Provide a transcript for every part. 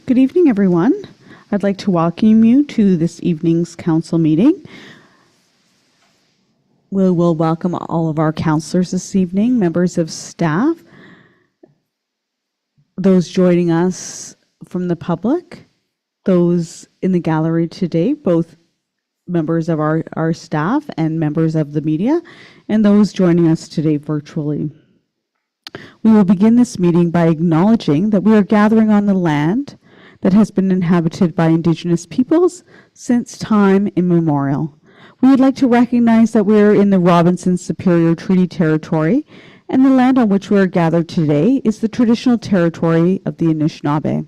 Good evening, everyone. I'd like to welcome you to this evening's council meeting. We will welcome all of our councillors this evening, members of staff, those joining us from the public, those in the gallery today, both members of our staff and members of the media, and those joining us today virtually. We will begin this meeting by acknowledging that we are gathering on the land that has been inhabited by Indigenous peoples since time immemorial. We would like to recognize that we are in the Robinson Superior Treaty Territory, and the land on which we are gathered today is the traditional territory of the Anishinaabe.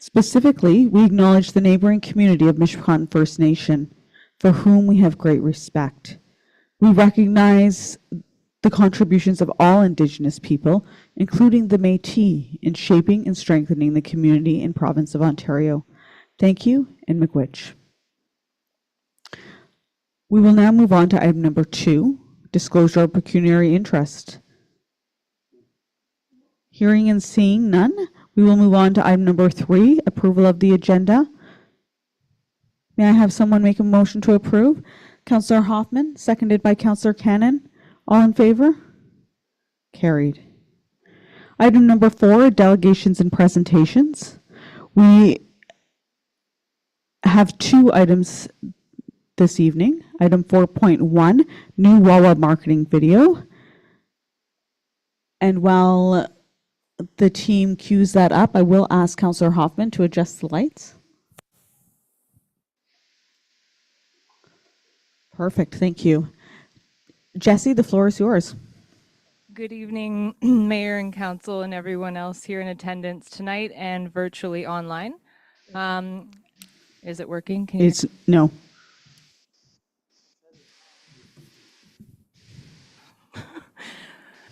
Specifically, we acknowledge the neighboring community of Mishpahn First Nation, for whom we have great respect. We recognize the contributions of all Indigenous people, including the Métis, in shaping and strengthening the community and province of Ontario. Thank you, and miigwech. We will now move on to item number 2, disclosure of pecuniary interest. Hearing and seeing none, we will move on to item number 3, approval of the agenda. May I have someone make a motion to approve? Councillor Hoffman, seconded by Councillor Cannon. All in favor? Carried. Item number 4, delegations and presentations. We have 2 items this evening. Item 4.1, new Wawa marketing video. And while the team cues that up, I will ask Councillor Hoffman to adjust the lights. Perfect, thank you. Jesse, the floor is yours. Good evening, Mayor and Council and everyone else here in attendance tonight and virtually online. Is it working? No.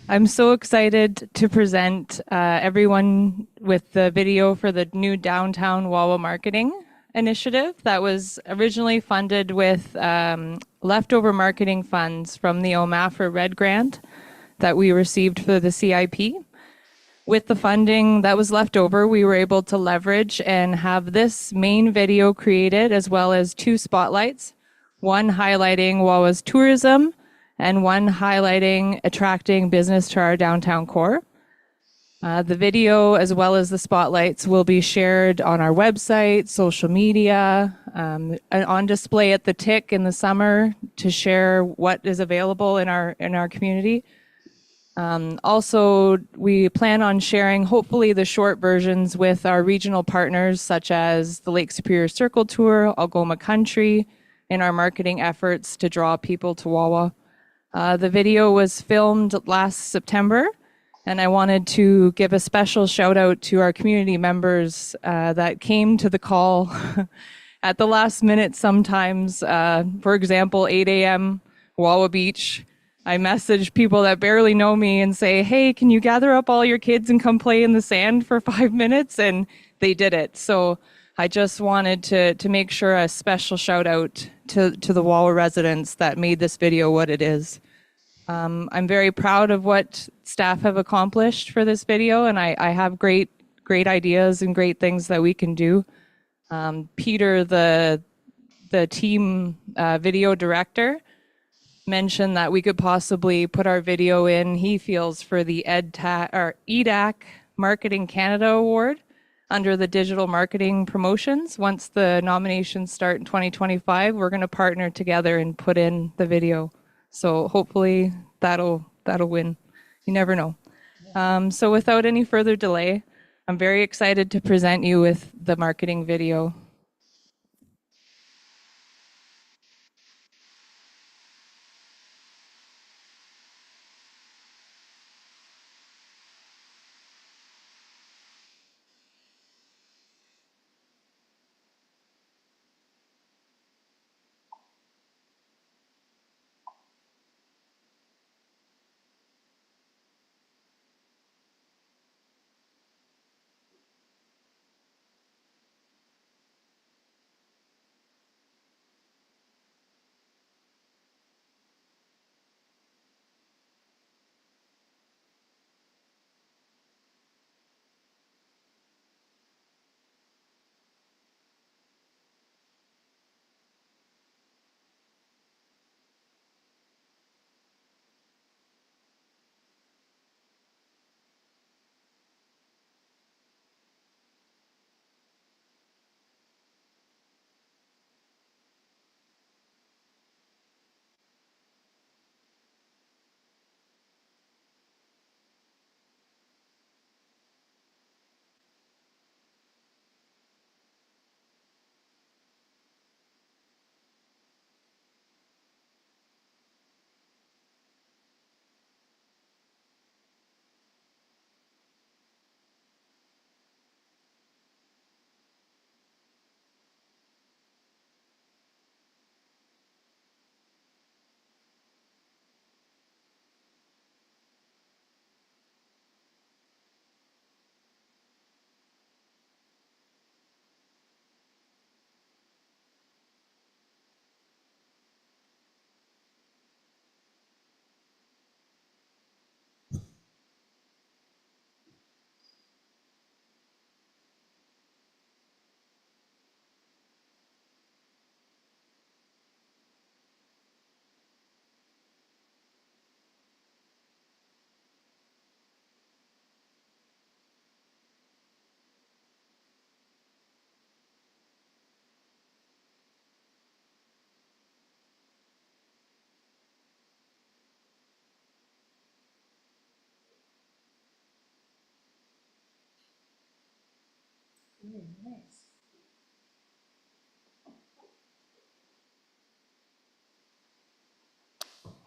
I'm so excited to present everyone with the video for the new Downtown Wawa Marketing Initiative that was originally funded with leftover marketing funds from the OMAFRA Red Grant that we received for the CIP. With the funding that was left over, we were able to leverage and have this main video created, as well as 2 spotlights, one highlighting Wawa's tourism and one highlighting attracting business to our downtown core. The video, as well as the spotlights, will be shared on our website, social media, and on display at the TIC in the summer to share what is available in our community. Also, we plan on sharing, hopefully, the short versions with our regional partners, such as the Lake Superior Circle Tour, Algoma Country, in our marketing efforts to draw people to Wawa. The video was filmed last September, and I wanted to give a special shout out to our community members that came to the call at the last minute sometimes. For example, 8 a.m., Wawa Beach. I message people that barely know me and say, hey, can you gather up all your kids and come play in the sand for 5 minutes? And they did it. So I just wanted to make sure a special shout out to the Wawa residents that made this video what it is. I'm very proud of what staff have accomplished for this video, and I have great ideas and great things that we can do. Peter, the team video director, mentioned that we could possibly put our video in, he feels, for the EDAC Marketing Canada Award under the digital marketing promotions. Once the nominations start in 2025, we're going to partner together and put in the video. So hopefully that'll win. You never know. So without any further delay, I'm very excited to present you with the marketing video.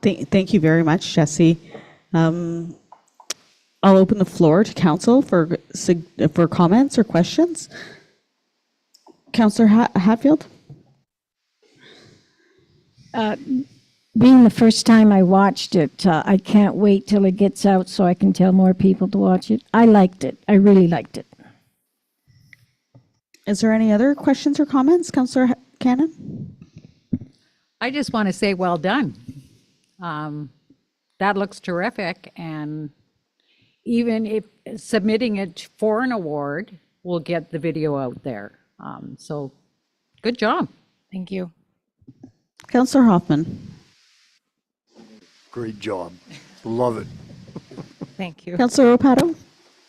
Thank you very much, Jesse. I'll open the floor to council for comments or questions. Councillor Hatfield? Being the first time I watched it, I can't wait till it gets out so I can tell more people to watch it. I liked it. I really liked it. Is there any other questions or comments, Councillor Cannon? I just want to say well done. That looks terrific, and even if submitting it for an award will get the video out there. So good job. Thank you. Councillor Hoffman? Great job. Love it. Thank you. Councillor Opato?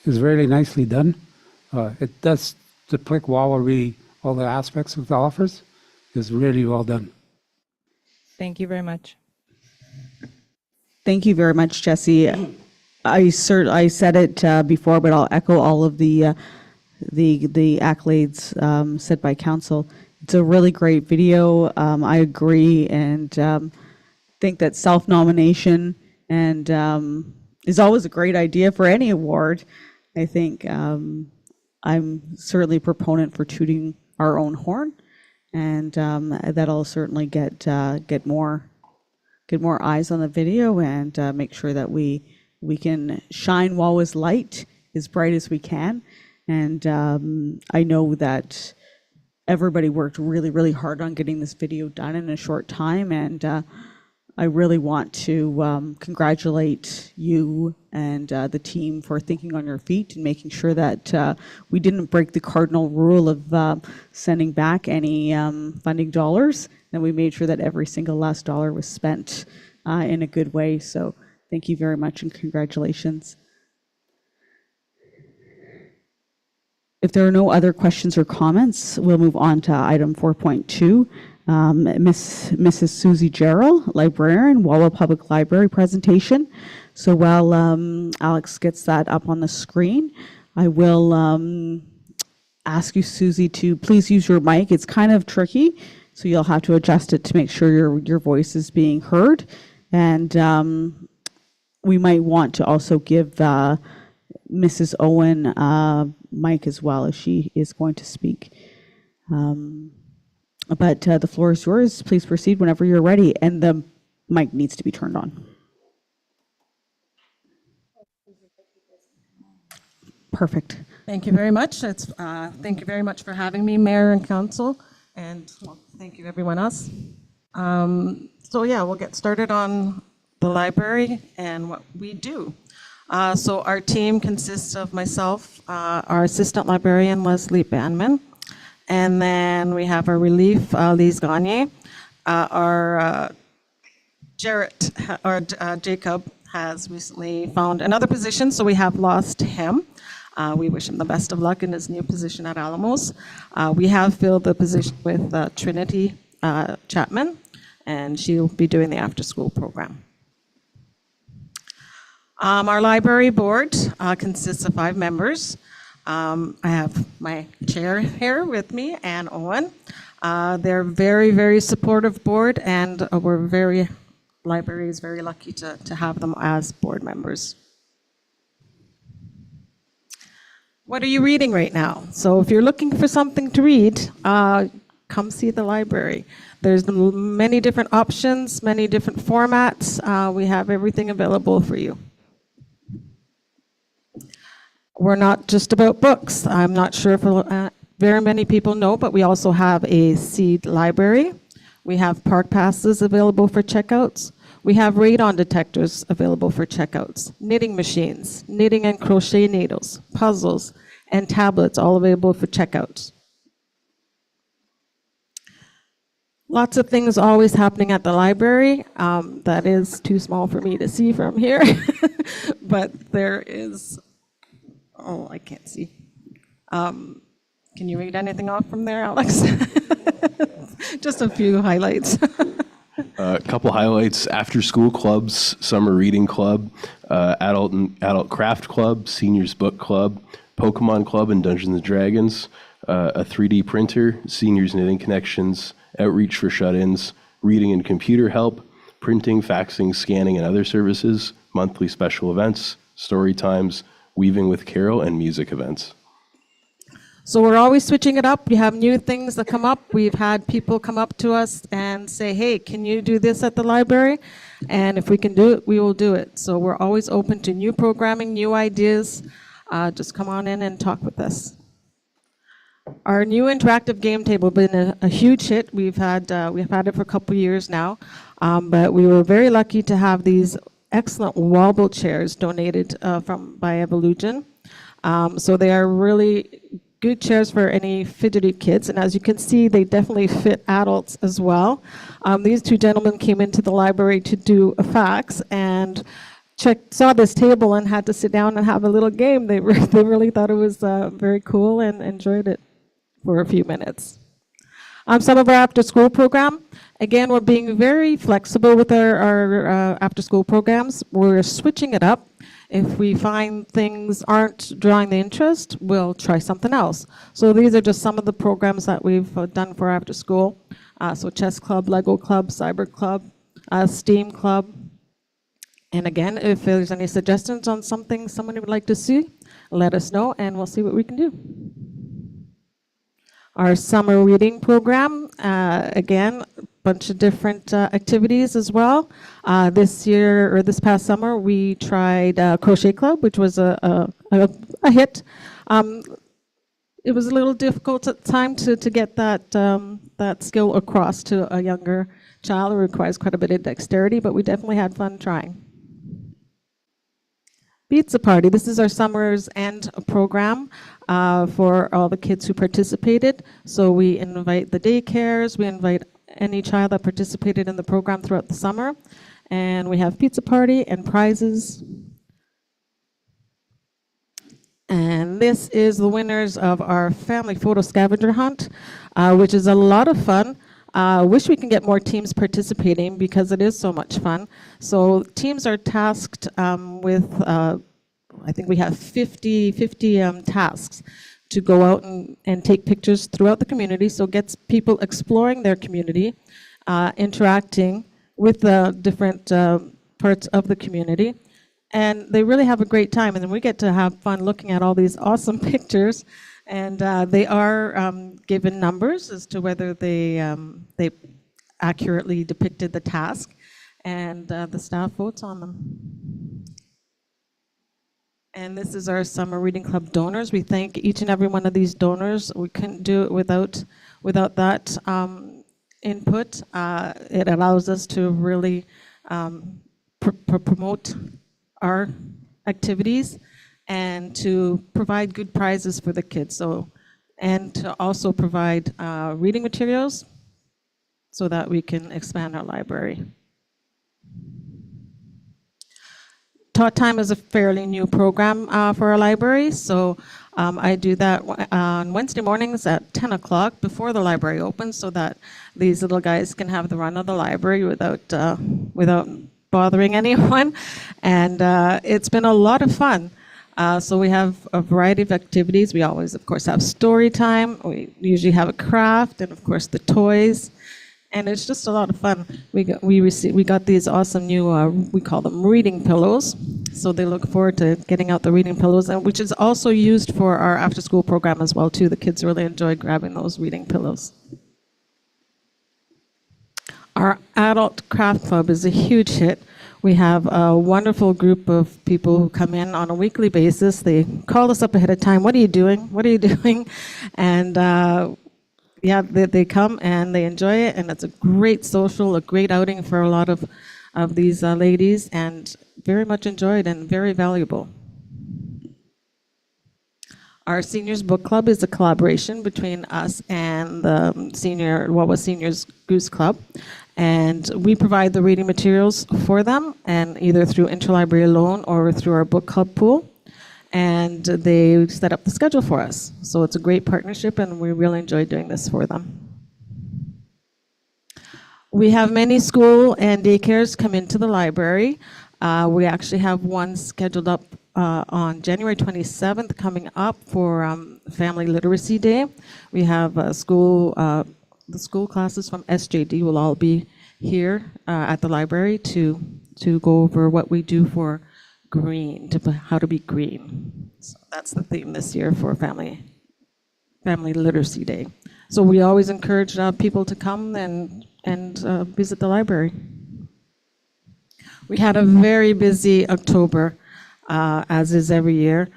Is really nicely done. It does depict Wawa really, all the aspects of the offers is really well done. Thank you very much. Thank you very much, Jesse. I said it before, but I'll echo all of the accolades said by council. It's a really great video. I agree, and think that self-nomination and is always a great idea for any award. I think I'm certainly a proponent for tooting our own horn, and that'll certainly get more eyes on the video and make sure that we can shine Wawa's light as bright as we can. And I know that everybody worked really, really hard on getting this video done in a short time, and I really want to congratulate you and the team for thinking on your feet and making sure that we didn't break the cardinal rule of sending back any funding dollars, and we made sure that every single last dollar was spent in a good way. So thank you very much and congratulations. If there are no other questions or comments, we'll move on to item 4.2. Mrs. Susie Jarrell, librarian, Wawa Public Library presentation. So while Alex gets that up on the screen, I will ask you, Susie, to please use your mic. It's kind of tricky, so you'll have to adjust it to make sure your voice is being heard. And we might want to also give Mrs. Owen mic as well, as she is going to speak. But the floor is yours. Please proceed whenever you're ready, and the mic needs to be turned on. Perfect. Thank you very much. Thank you very much for having me, Mayor and Council, and well, thank you everyone else. So yeah, we'll get started on the library and what we do. So our team consists of myself, our assistant librarian, Leslie Banman, and then we have our relief, Lise Gagne. Our Jacob has recently found another position, so we have lost him. We wish him the best of luck in his new position at Alamos. We have filled the position with Trinity Chapman, and she'll be doing the after-school program. Our library board consists of 5 members. I have my chair here with me, Ann Owen. They're very, very supportive board, and library is very lucky to have them as board members. What are you reading right now? So if you're looking for something to read, come see the library. There's many different options, many different formats. We have everything available for you. We're not just about books. I'm not sure if very many people know, but we also have a seed library. We have park passes available for checkouts. We have radon detectors available for checkouts, knitting machines, knitting and crochet needles, puzzles, and tablets, all available for checkouts. Lots of things always happening at the library. That is too small for me to see from here, but there is. Oh, I can't see. Can you read anything off from there, Alex? Just a few highlights. A couple highlights: after-school clubs, summer reading club, adult craft club, seniors book club, Pokemon club, and Dungeons and Dragons. a 3D printer, seniors knitting connections, outreach for shut-ins, reading and computer help, printing, faxing, scanning, and other services, monthly special events, story times, weaving with Carol, and music events. So we're always switching it up. We have new things that come up. We've had people come up to us and say, hey, can you do this at the library? And if we can do it, we will do it. So we're always open to new programming, new ideas. Just come on in and talk with us. Our new interactive game table has been a huge hit. We've had it for a couple years now, but we were very lucky to have these excellent wobble chairs donated by Evolution. So they are really good chairs for any fidgety kids, and as you can see, they definitely fit adults as well. These two gentlemen came into the library to do a fax and saw this table and had to sit down and have a little game. They really thought it was very cool and enjoyed it for a few minutes. Some of our after-school program, again, we're being very flexible with our after-school programs. We're switching it up. If we find things aren't drawing the interest, we'll try something else. So these are just some of the programs that we've done for after school. So chess club, Lego club, cyber club, STEAM club. And again, if there's any suggestions on something someone would like to see, let us know and we'll see what we can do. Our summer reading program, again, bunch of different activities as well. This past summer, we tried Crochet Club, which was a hit. It was a little difficult at the time to get that skill across to a younger child. It requires quite a bit of dexterity, but we definitely had fun trying. Pizza Party, this is our summer's end program for all the kids who participated. So we invite the daycares, we invite any child that participated in the program throughout the summer. And we have pizza party and prizes. And this is the winners of our family photo scavenger hunt, which is a lot of fun. Wish we can get more teams participating because it is so much fun. So teams are tasked with, I think we have 50 tasks to go out and take pictures throughout the community. So it gets people exploring their community, interacting with the different parts of the community. And they really have a great time. And then we get to have fun looking at all these awesome pictures. And they are given numbers as to whether they accurately depicted the task. And the staff votes on them. And this is our Summer Reading Club donors. We thank each and every one of these donors. We couldn't do it without that input. It allows us to really promote our activities and to provide good prizes for the kids. And to also provide reading materials so that we can expand our library. Talk Time is a fairly new program for our library, so I do that on Wednesday mornings at 10 o'clock before the library opens so that these little guys can have the run of the library without bothering anyone. And it's been a lot of fun. So we have a variety of activities. We always, of course, have story time. We usually have a craft and, of course, the toys. And it's just a lot of fun. We got these awesome new, we call them reading pillows. So they look forward to getting out the reading pillows, which is also used for our after-school program as well, too. The kids really enjoy grabbing those reading pillows. Our adult craft club is a huge hit. We have a wonderful group of people who come in on a weekly basis. They call us up ahead of time. What are you doing? What are you doing? And yeah, they come and they enjoy it, and it's a great social, a great outing for a lot of these ladies, and very much enjoyed and very valuable. Our Seniors Book Club is a collaboration between us and the Wawa Seniors Goose Club, and we provide the reading materials for them, and either through interlibrary loan or through our book club pool. And they set up the schedule for us. So it's a great partnership, and we really enjoy doing this for them. We have many school and daycares come into the library. We actually have one scheduled up on January 27th coming up for Family Literacy Day. We have the school classes from SJD will all be here at the library to go over what we do for green, how to be green. So that's the theme this year for Family Literacy Day. So we always encourage people to come and visit the library. We had a very busy October, as is every year.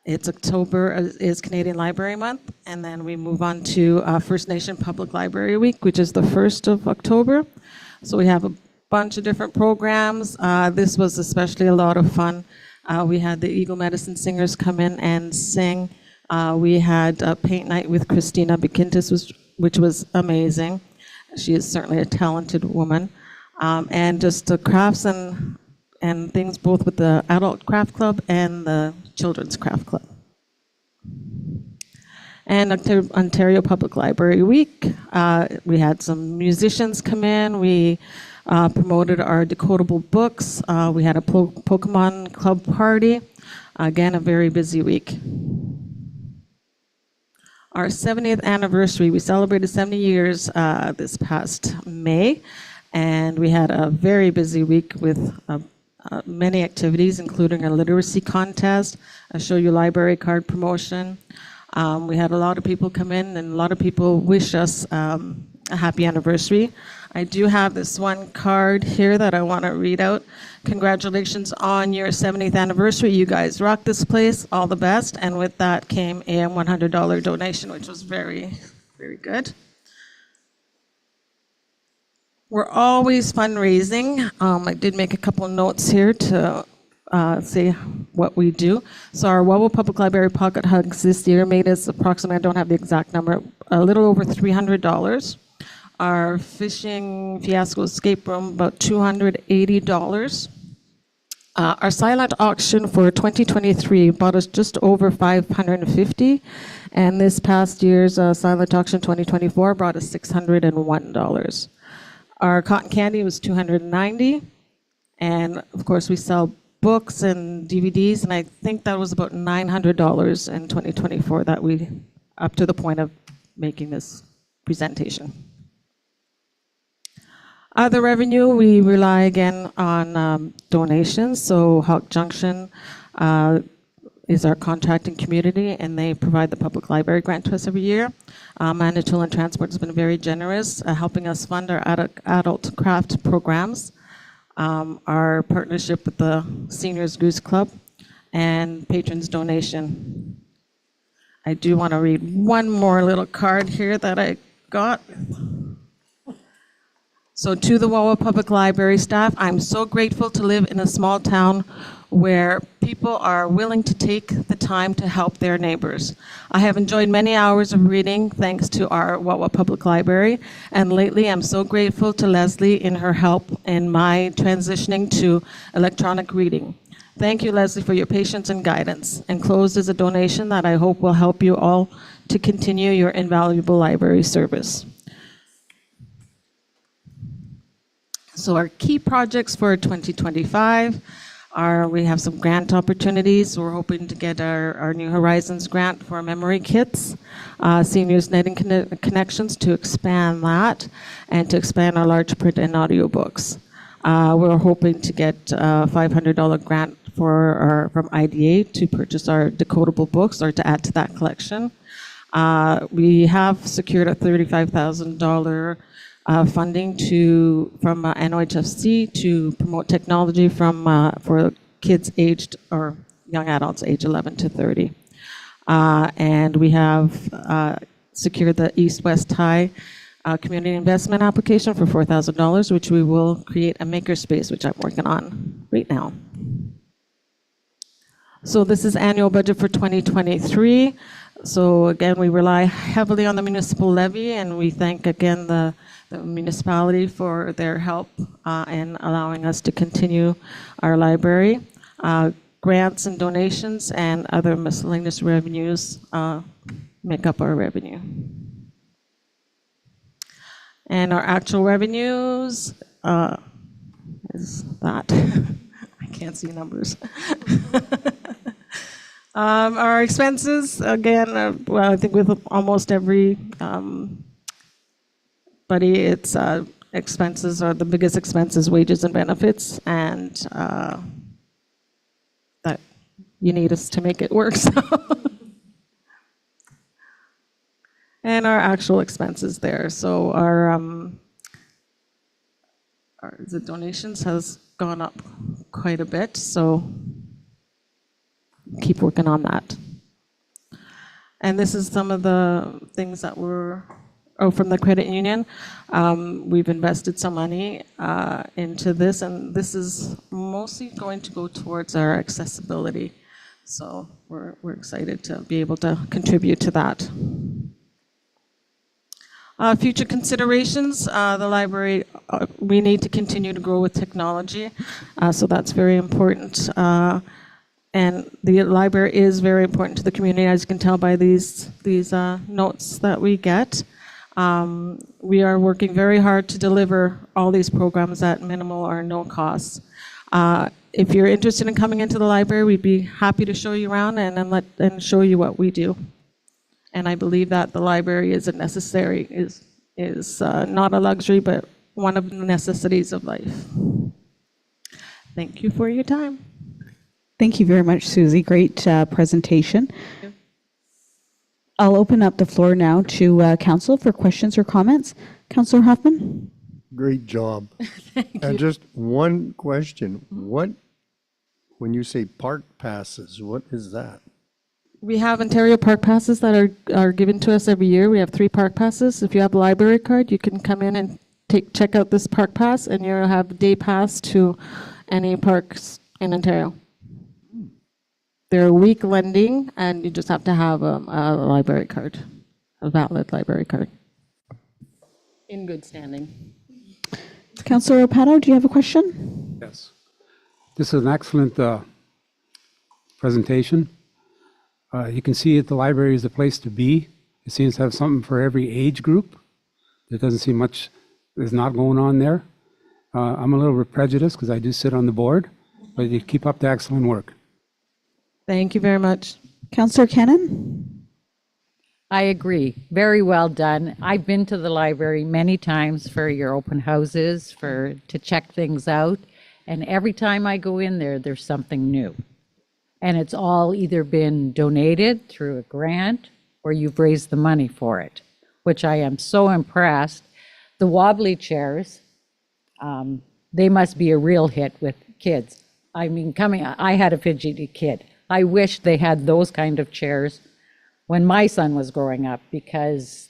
October is Canadian Library Month, and then we move on to First Nation Public Library Week, which is the 1st of October. So we have a bunch of different programs. This was especially a lot of fun. We had the Eagle Medicine Singers come in and sing. We had a paint night with Christina Bekintis, which was amazing. She is certainly a talented woman. And just the crafts and things both with the Adult Craft Club and the Children's Craft Club. And Ontario Public Library Week, we had some musicians come in. We promoted our decodable books. We had a Pokemon Club party. Again, a very busy week. Our 70th anniversary, we celebrated 70 years this past May, and we had a very busy week with many activities, including a literacy contest, a Show You Library card promotion. We had a lot of people come in, and a lot of people wish us a happy anniversary. I do have this one card here that I want to read out. Congratulations on your 70th anniversary. You guys rock this place. All the best. And with that came a $100 donation, which was very, very good. We're always fundraising. I did make a couple of notes here to say what we do. So our Wawa Public Library Pocket Hugs this year made us approximately, I don't have the exact number, a little over $300. Our Fishing Fiasco Escape Room, about $280. Our silent auction for 2023 bought us just over $550, and this past year's silent auction 2024 brought us $601. Our cotton candy was $290, and of course we sell books and DVDs, and I think that was about $900 in 2024 that we, up to the point of making this presentation. Other revenue, we rely again on donations. So Hawk Junction is our contracting community, and they provide the public library grant to us every year. Manitoulin Transport has been very generous, helping us fund our adult craft programs, our partnership with the Seniors Goose Club, and patrons' donation. I do want to read one more little card here that I got. So to the Wawa Public Library staff, I'm so grateful to live in a small town where people are willing to take the time to help their neighbors. I have enjoyed many hours of reading thanks to our Wawa Public Library, and lately I'm so grateful to Leslie in her help in my transitioning to electronic reading. Thank you, Leslie, for your patience and guidance. Enclosed is a donation that I hope will help you all to continue your invaluable library service. So our key projects for 2025 are, we have some grant opportunities. We're hoping to get our New Horizons grant for memory kits, Seniors Knitting Connections to expand that, and to expand our large print and audiobooks. We're hoping to get a $500 grant from IDA to purchase our decodable books or to add to that collection. We have secured a $35,000 funding from NOHFC to promote technology for kids aged, or young adults aged 11 to 30. And we have secured the East-West Tie community investment application for $4,000, which we will create a makerspace, which I'm working on right now. So this is annual budget for 2023. So again, we rely heavily on the municipal levy, and we thank again the municipality for their help in allowing us to continue our library. Grants and donations and other miscellaneous revenues make up our revenue. And our actual revenues is that. I can't see numbers. Our expenses, again, well, I think with almost every buddy, it's expenses are the biggest expenses, wages and benefits, and that you need us to make it work. So. And our actual expenses there. So our the donations has gone up quite a bit. So keep working on that. And this is some of the things that were from the credit union. We've invested some money into this, and this is mostly going to go towards our accessibility. So we're excited to be able to contribute to that. Future considerations, the library, we need to continue to grow with technology, so that's very important. And the library is very important to the community, as you can tell by these notes that we get. We are working very hard to deliver all these programs at minimal or no cost. If you're interested in coming into the library, we'd be happy to show you around and show you what we do. And I believe that the library is not a luxury, but one of the necessities of life. Thank you for your time. Thank you very much, Susie. Great presentation. I'll open up the floor now to council for questions or comments. Councillor Hoffman? Great job. And just one question. When you say park passes, what is that? We have Ontario Park Passes that are given to us every year. We have 3 park passes. If you have a library card, you can come in and check out this park pass, and you'll have a day pass to any parks in Ontario. They're a week lending, and you just have to have a library card, a valid library card. In good standing. Councillor Opato, do you have a question? Yes. This is an excellent presentation. You can see that the library is the place to be. It seems to have something for every age group. There doesn't seem much is not going on there. I'm a little bit prejudiced because I do sit on the board, but you keep up the excellent work. Thank you very much. Councillor Cannon? I agree. Very well done. I've been to the library many times for your open houses, to check things out. And every time I go in there, there's something new. And it's all either been donated through a grant or you've raised the money for it, which I am so impressed. The wobbly chairs, they must be a real hit with kids. I mean, I had a fidgety kid. I wish they had those kind of chairs when my son was growing up, because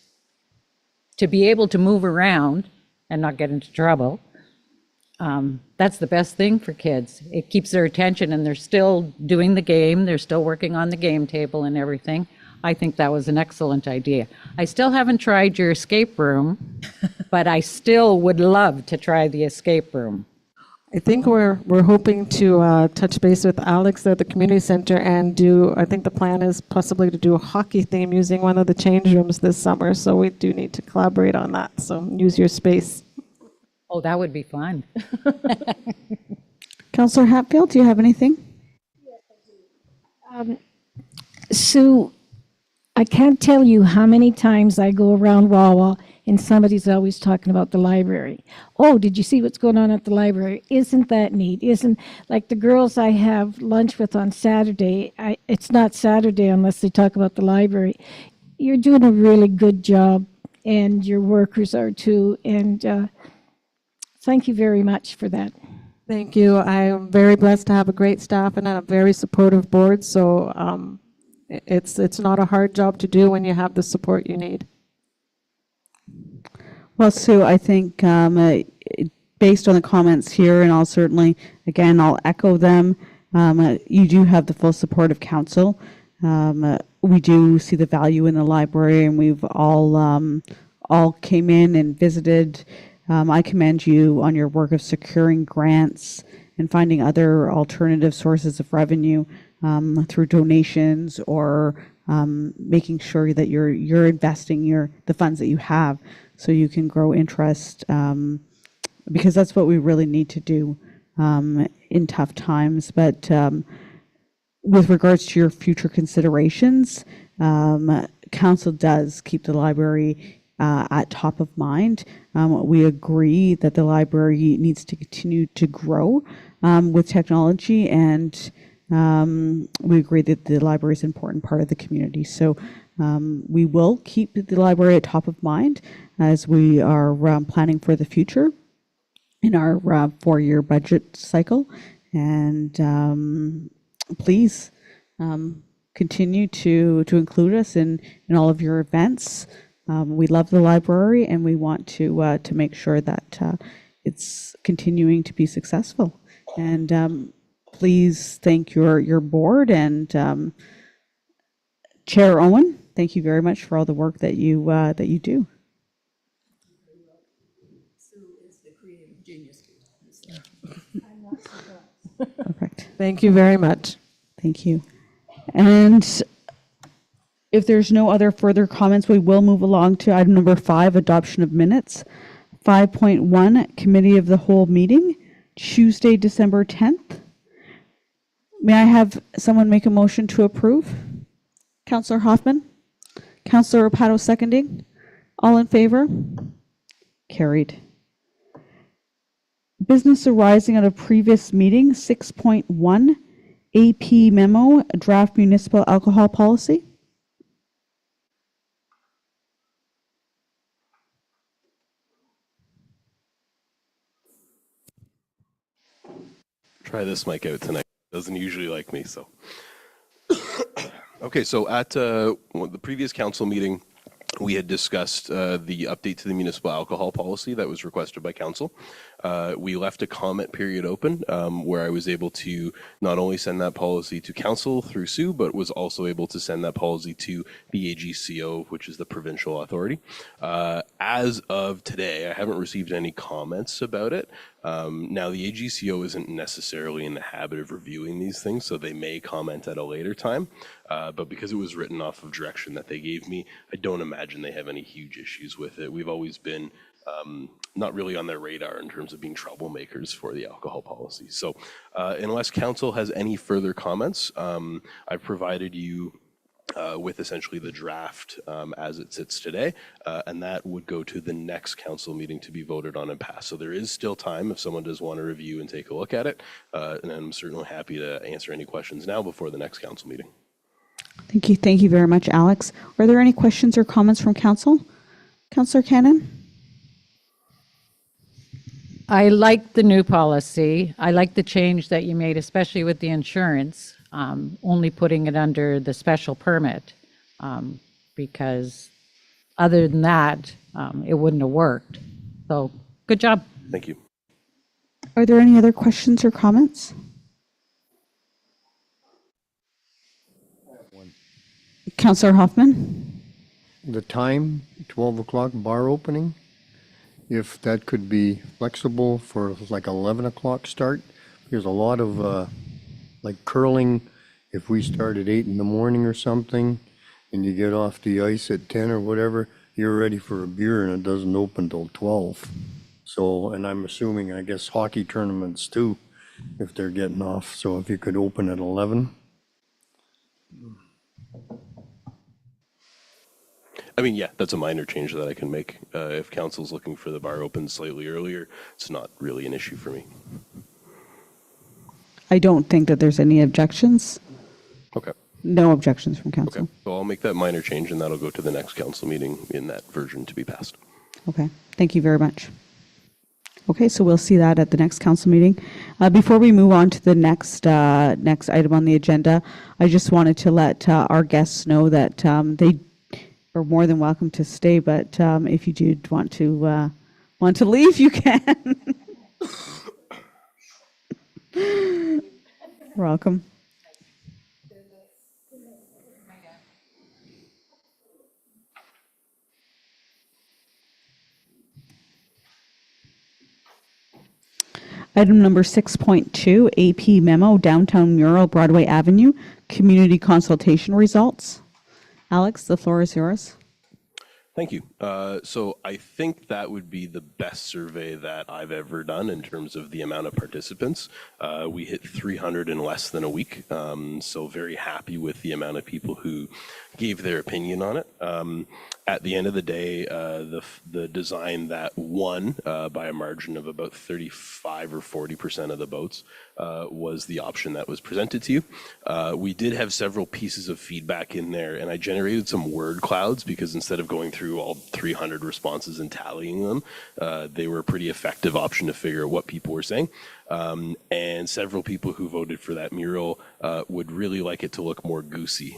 to be able to move around and not get into trouble, that's the best thing for kids. It keeps their attention, and they're still doing the game. They're still working on the game table and everything. I think that was an excellent idea. I still haven't tried your escape room, but I still would love to try the escape room. I think we're hoping to touch base with Alex at the community center and I think the plan is possibly to do a hockey theme using one of the change rooms this summer. So we do need to collaborate on that. So use your space. Oh, that would be fun. Councillor Hatfield, do you have anything? Sue, I can't tell you how many times I go around Wawa and somebody's always talking about the library. Oh, did you see what's going on at the library? Isn't that neat? Isn't, like the girls I have lunch with on Saturday, it's not Saturday unless they talk about the library. You're doing a really good job, and your workers are too, and thank you very much for that. Thank you. I am very blessed to have a great staff and a very supportive board. So it's not a hard job to do when you have the support you need. Well, Sue, I think based on the comments here, and I'll echo them, you do have the full support of council. We do see the value in the library, and we've all came in and visited. I commend you on your work of securing grants and finding other alternative sources of revenue through donations or making sure that you're investing the funds that you have so you can grow interest, because that's what we really need to do in tough times. But with regards to your future considerations, council does keep the library at top of mind. We agree that the library needs to continue to grow with technology, and we agree that the library is an important part of the community. So we will keep the library at top of mind as we are planning for the future in our 4-year budget cycle. And please continue to include us in all of your events. We love the library, and we want to make sure that it's continuing to be successful. And please thank your board and Chair Owen. Thank you very much for all the work that you do. Perfect. Thank you very much. Thank you. And if there's no other further comments, we will move along to item number 5, adoption of minutes. 5.1, committee of the whole meeting, Tuesday, December 10th. May I have someone make a motion to approve? Councillor Hoffman? Councillor Rapato seconding? All in favor? Carried. Business arising out of previous meeting, 6.1, AP memo, draft municipal alcohol policy. Try this mic out tonight. Doesn't usually like me, so. Okay, so at the previous council meeting, we had discussed the update to the municipal alcohol policy that was requested by council. We left a comment period open where I was able to not only send that policy to council through Sue, but was also able to send that policy to the AGCO, which is the provincial authority. As of today, I haven't received any comments about it. Now, the AGCO isn't necessarily in the habit of reviewing these things, so they may comment at a later time. But because it was written off of direction that they gave me, I don't imagine they have any huge issues with it. We've always been not really on their radar in terms of being troublemakers for the alcohol policy. So unless council has any further comments, I've provided you with essentially the draft as it sits today, and that would go to the next council meeting to be voted on and passed. So there is still time if someone does want to review and take a look at it, and I'm certainly happy to answer any questions now before the next council meeting. Thank you. Thank you very much, Alex. Are there any questions or comments from council? Councillor Cannon? I like the new policy. I like the change that you made, especially with the insurance, only putting it under the special permit, because other than that, it wouldn't have worked. So good job. Thank you. Are there any other questions or comments? Councillor Hoffman? The time, 12 o'clock bar opening, if that could be flexible for like 11 o'clock start. There's a lot of like curling, if we start at 8 in the morning or something, and you get off the ice at 10 or whatever, you're ready for a beer and it doesn't open till 12. So, and I'm assuming, I guess hockey tournaments too, if they're getting off. So if you could open at 11. I mean, yeah, that's a minor change that I can make. If council's looking for the bar open slightly earlier, it's not really an issue for me. I don't think that there's any objections. Okay. No objections from council. Okay. So I'll make that minor change and that'll go to the next council meeting in that version to be passed. Okay. Thank you very much. Okay, so we'll see that at the next council meeting. Before we move on to the next item on the agenda, I just wanted to let our guests know that they are more than welcome to stay, but if you do want to leave, you can. Welcome. Item number 6.2, AP memo, downtown mural, Broadway Avenue, community consultation results. Alex, the floor is yours. Thank you. So I think that would be the best survey that I've ever done in terms of the amount of participants. We hit 300 in less than a week, so very happy with the amount of people who gave their opinion on it. At the end of the day, the design that won by a margin of about 35 or 40% of the votes was the option that was presented to you. We did have several pieces of feedback in there, and I generated some word clouds because instead of going through all 300 responses and tallying them, they were a pretty effective option to figure out what people were saying. And several people who voted for that mural would really like it to look more goosey.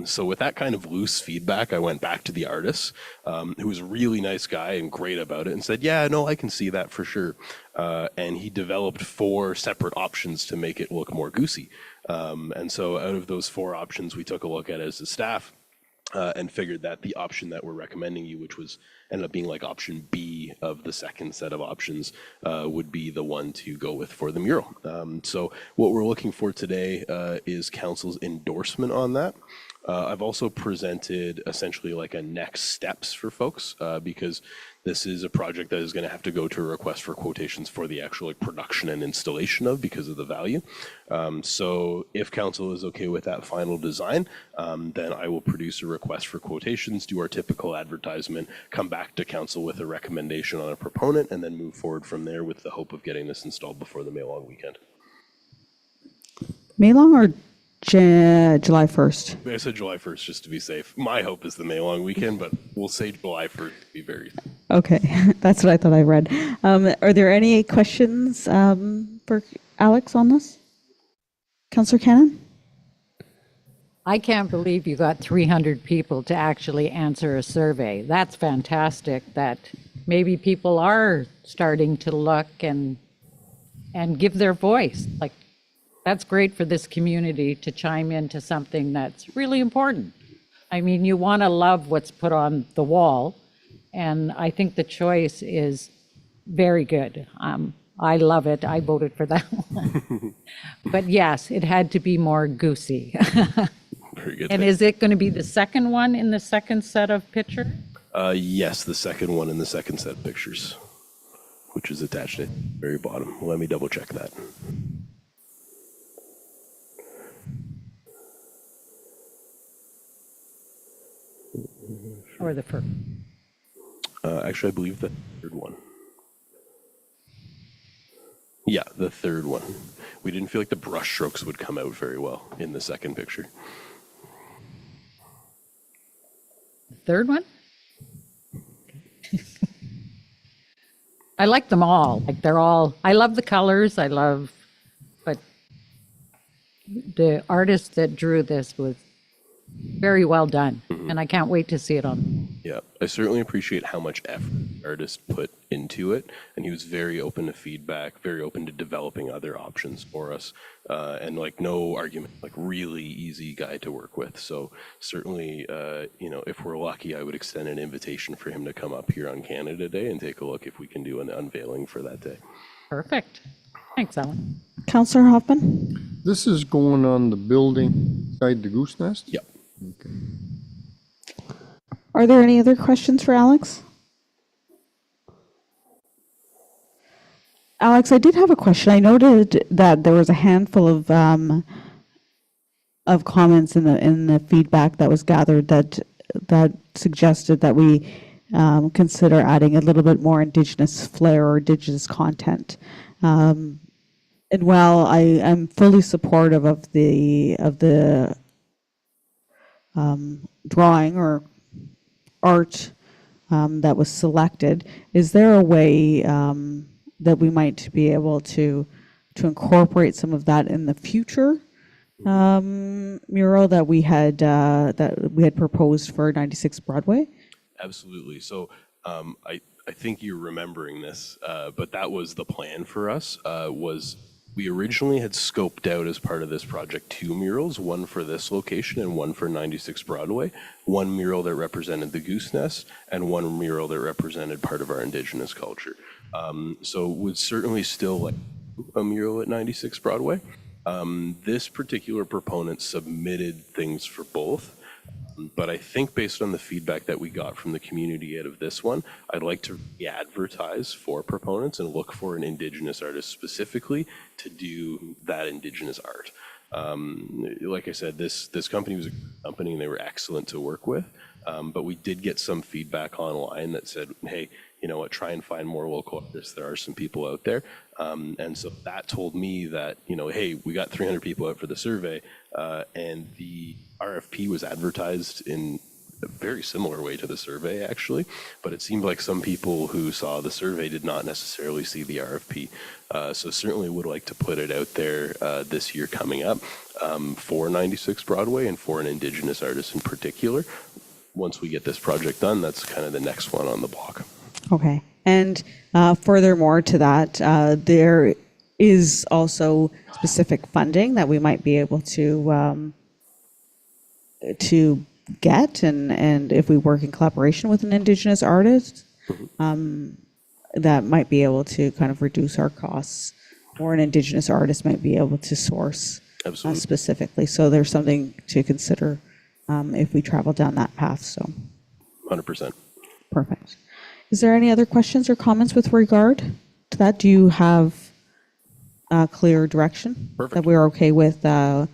So with that kind of loose feedback, I went back to the artist, who was a really nice guy and great about it, and said, yeah, no, I can see that for sure. And he developed 4 separate options to make it look more goosey. And so out of those 4 options, we took a look at it as a staff. And figured that the option that we're recommending you, which was ended up being like option B of the second set of options, would be the one to go with for the mural. So what we're looking for today is council's endorsement on that. I've also presented essentially like a next steps for folks because this is a project that is going to have to go to a request for quotations for the actual like production and installation of because of the value. So if council is okay with that final design, then I will produce a request for quotations, do our typical advertisement, come back to council with a recommendation on a proponent, and then move forward from there with the hope of getting this installed before the May Long weekend. May Long or July 1st? I said July 1st just to be safe. My hope is the May Long weekend, but we'll say July 1st to be very safe. Okay, that's what I thought I read. Are there any questions for Alex on this? Councillor Cannon? I can't believe you got 300 people to actually answer a survey. That's fantastic that maybe people are starting to look and give their voice. Like, that's great for this community to chime into something that's really important. I mean, you want to love what's put on the wall, and I think the choice is very good. I love it. I voted for that one. But yes, it had to be more goosey. Very good. And is it going to be the second one in the second set of pictures? Yes, the second one in the second set of pictures, which is attached at the very bottom. Let me double check that. Or the first? Actually, I believe the third one. Yeah, the third one. We didn't feel like the brush strokes would come out very well in the second picture. Third one? I like them all. Like they're all, I love the colors. But the artist that drew this was very well done. And I can't wait to see it on. Yeah, I certainly appreciate how much effort the artist put into it, and he was very open to feedback, very open to developing other options for us, and like no argument, like really easy guy to work with. So certainly, if we're lucky, I would extend an invitation for him to come up here on Canada Day and take a look if we can do an unveiling for that day. Perfect. Thanks, Ellen. Councillor Hoffman? This is going on the building beside the goose nest? Yep. Okay. Are there any other questions for Alex? Alex, I did have a question. I noted that there was a handful of comments in the feedback that was gathered that suggested that we consider adding a little bit more Indigenous flair or Indigenous content. And while I am fully supportive of the drawing or art that was selected, is there a way that we might be able to incorporate some of that in the future mural that we had proposed for 96 Broadway? Absolutely. So I think you're remembering this, but that was the plan for us. Was we originally had scoped out as part of this project 2 murals, one for this location and one for 96 Broadway, one mural that represented the goose nest and one mural that represented part of our Indigenous culture. So would certainly still like a mural at 96 Broadway. This particular proponent submitted things for both. But I think based on the feedback that we got from the community out of this one, I'd like to advertise for proponents and look for an Indigenous artist specifically to do that Indigenous art. Like I said, this company was a company and they were excellent to work with. But we did get some feedback online that said, hey, you know what, try and find more local artists. There are some people out there. And so that told me that, you know, hey, we got 300 people out for the survey, and the RFP was advertised in a very similar way to the survey, actually. But it seemed like some people who saw the survey did not necessarily see the RFP. So certainly would like to put it out there this year coming up for 96 Broadway and for an Indigenous artist in particular. Once we get this project done, that's kind of the next one on the block. Okay. And furthermore to that, there is also specific funding that we might be able to get, and if we work in collaboration with an Indigenous artist, that might be able to kind of reduce our costs, or an Indigenous artist might be able to source specifically. So there's something to consider if we travel down that path. So 100%. perfect. Is there any other questions or comments with regard to that? Do you have clear direction? Perfect. That we're okay with the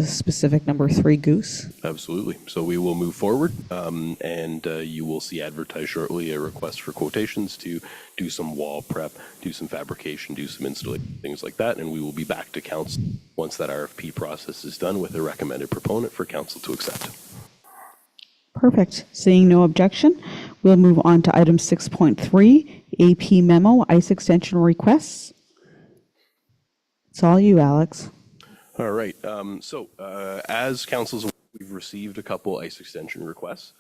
specific number 3 goose? Absolutely. So we will move forward, and you will see advertised shortly a request for quotations to do some wall prep, do some fabrication, do some installation, things like that, and we will be back to council once that RFP process is done with a recommended proponent for council to accept. Perfect. Seeing no objection, we'll move on to item 6.3, AP memo, ice extension requests. It's all you, Alex. All right. So as council's, we've received a couple ice extension requests.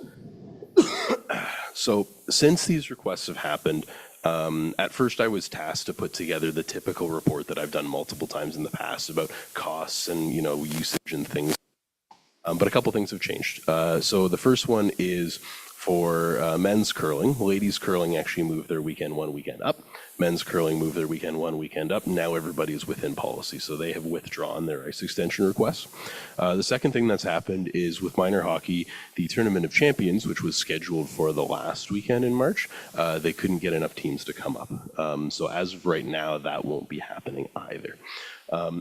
So since these requests have happened, at first I was tasked to put together the typical report that I've done multiple times in the past about costs and, you know, usage and things. But a couple things have changed. So the first one is for men's curling. Ladies curling actually moved their weekend one weekend up. Men's curling moved their weekend one weekend up. Now everybody is within policy, so they have withdrawn their ice extension requests. The second thing that's happened is with minor hockey, the Tournament of Champions, which was scheduled for the last weekend in March, they couldn't get enough teams to come up. So as of right now, that won't be happening either.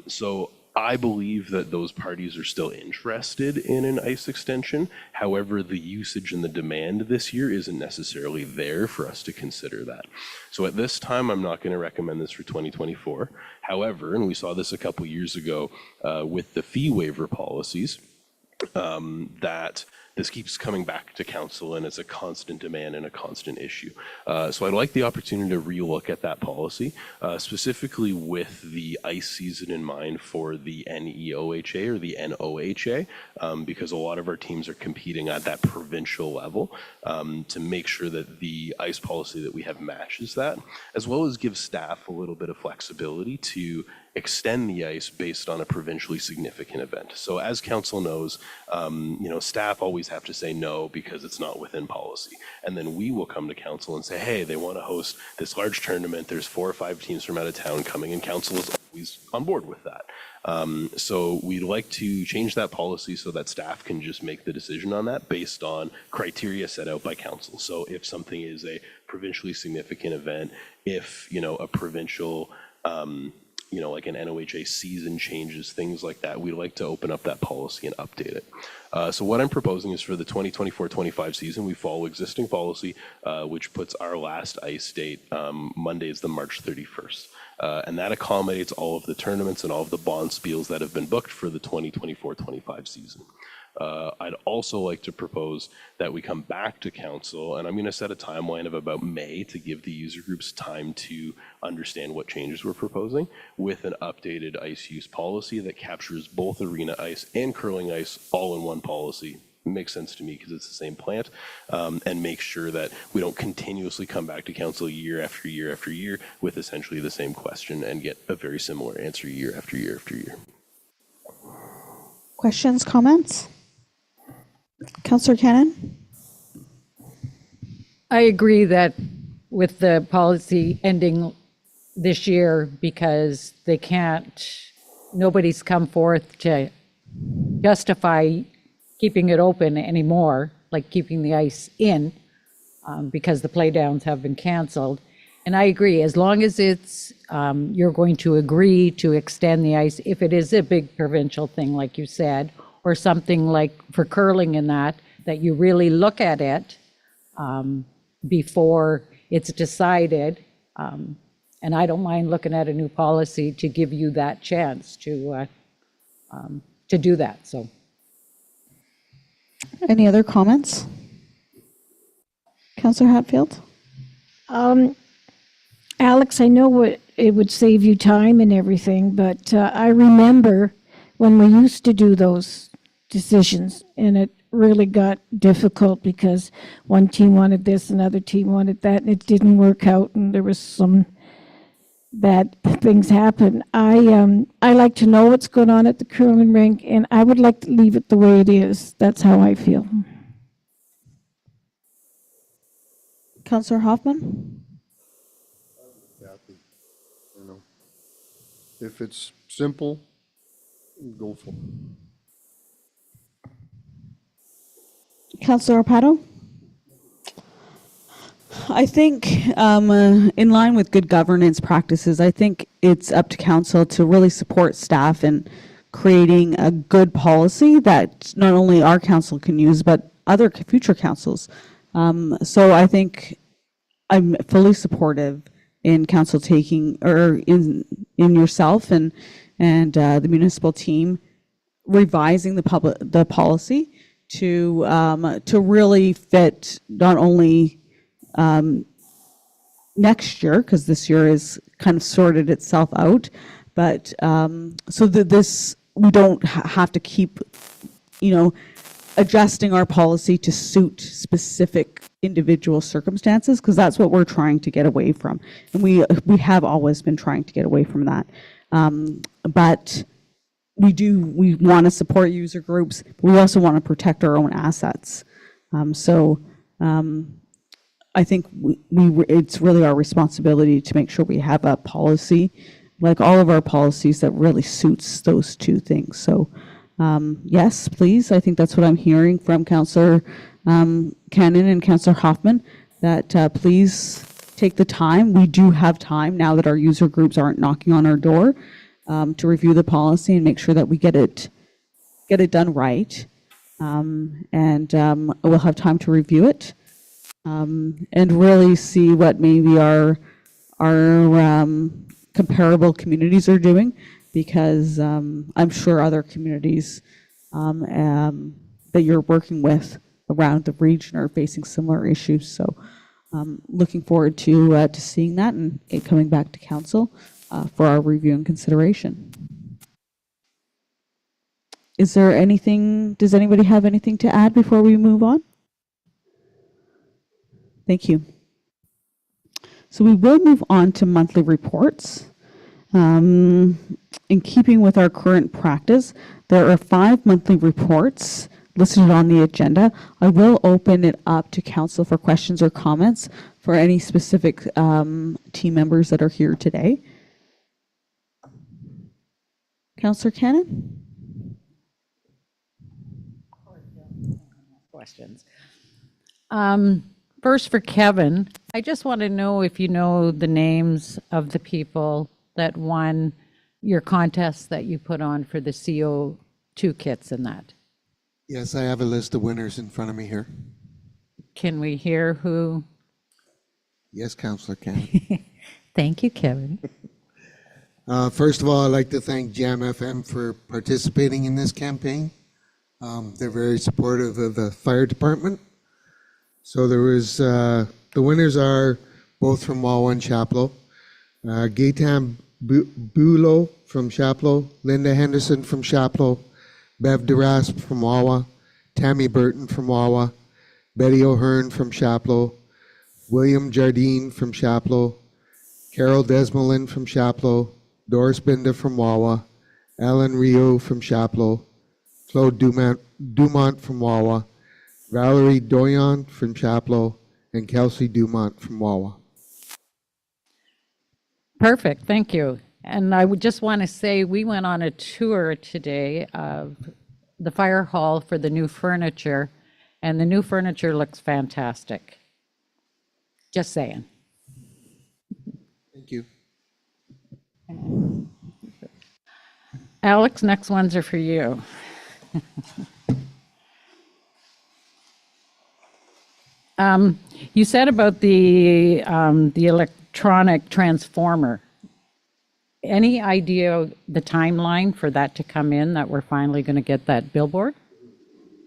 So I believe that those parties are still interested in an ice extension. However, the usage and the demand this year isn't necessarily there for us to consider that. So at this time, I'm not going to recommend this for 2024. However, and we saw this a couple years ago with the fee waiver policies, that this keeps coming back to council and it's a constant demand and a constant issue. So I'd like the opportunity to relook at that policy, specifically with the ice season in mind for the NEOHA or the NOHA, because a lot of our teams are competing at that provincial level, to make sure that the ice policy that we have matches that, as well as give staff a little bit of flexibility to extend the ice based on a provincially significant event. So as council knows, staff always have to say no because it's not within policy. And then we will come to council and say, hey, they want to host this large tournament. There's 4 or 5 teams from out of town coming, and council is always on board with that. So we'd like to change that policy so that staff can just make the decision on that based on criteria set out by council. So if something is a provincially significant event, if, a provincial, like an NOHA season changes, things like that, we'd like to open up that policy and update it. So what I'm proposing is for the 2024-25 season, we follow existing policy, which puts our last ice date, Monday is the March 31st. And that accommodates all of the tournaments and all of the bond spiels that have been booked for the 2024-25 season. I'd also like to propose that we come back to council, and I'm going to set a timeline of about May to give the user groups time to understand what changes we're proposing, with an updated ice use policy that captures both arena ice and curling ice all in one policy. It makes sense to me because it's the same plant, and make sure that we don't continuously come back to council year after year after year with essentially the same question and get a very similar answer year after year after year. Questions, comments? Councillor Cannon? I agree that with the policy ending this year, because nobody's come forth to justify keeping it open anymore, like keeping the ice in, because the playdowns have been canceled. And I agree, as long as it's, you're going to agree to extend the ice, if it is a big provincial thing, like you said, or something like for curling and that you really look at it before it's decided. And I don't mind looking at a new policy to give you that chance to do that, so. Any other comments? Councillor Hatfield? Alex, I know it would save you time and everything, but I remember when we used to do those decisions, and it really got difficult because one team wanted this, another team wanted that, and it didn't work out, and there was some bad things happen. I like to know what's going on at the curling rink, and I would like to leave it the way it is. That's how I feel. Councillor Hoffman? If it's simple, go for it. Councillor Arpato? I think in line with good governance practices, I think it's up to council to really support staff in creating a good policy that not only our council can use, but other future councils. So I think I'm fully supportive in council taking, or in yourself and the municipal team revising the policy to really fit not only next year, because this year is kind of sorted itself out, but so that this, we don't have to keep, adjusting our policy to suit specific individual circumstances, because that's what we're trying to get away from. And we have always been trying to get away from that. But we want to support user groups. But we also want to protect our own assets. I think it's really our responsibility to make sure we have a policy, like all of our policies, that really suits those two things. So yes, please. I think that's what I'm hearing from Councillor Cannon and Councillor Hoffman, that please take the time. We do have time now that our user groups aren't knocking on our door to review the policy and make sure that we get it done right. We'll have time to review it and really see what maybe our comparable communities are doing, because I'm sure other communities that you're working with around the region are facing similar issues. So looking forward to seeing that and it coming back to council for our review and consideration. Is there anything, does anybody have anything to add before we move on? Thank you. So we will move on to monthly reports. In keeping with our current practice, there are 5 monthly reports listed on the agenda. I will open it up to council for questions or comments for any specific team members that are here today. Councillor Cannon? Questions. First, for Kevin, I just want to know if you know the names of the people that won your contest that you put on for the CO2 kits and that. Yes, I have a list of winners in front of me here. Can we hear who? Yes, Councillor Cannon. Thank you, Kevin. First of all, I'd like to thank Jam FM for participating in this campaign. They're very supportive of the fire department. So there was, the winners are both from Wawa and Chapleau. Gaetan Bulow from Chapleau, Linda Henderson from Chapleau, Bev DeRasp from Wawa, Tammy Burton from Wawa, Betty O'Hearn from Chapleau, William Jardine from Chapleau, Carol Desmolin from Chapleau, Doris Binda from Wawa, Alan Rio from Chapleau, Claude Dumont from Wawa, Valerie Doyon from Chapleau, and Kelsey Dumont from Wawa. Perfect, thank you. And I would just want to say we went on a tour today of the fire hall for the new furniture, and the new furniture looks fantastic. Just saying. Thank you. Alex, next ones are for you. You said about the electronic transformer. Any idea the timeline for that to come in, that we're finally going to get that billboard?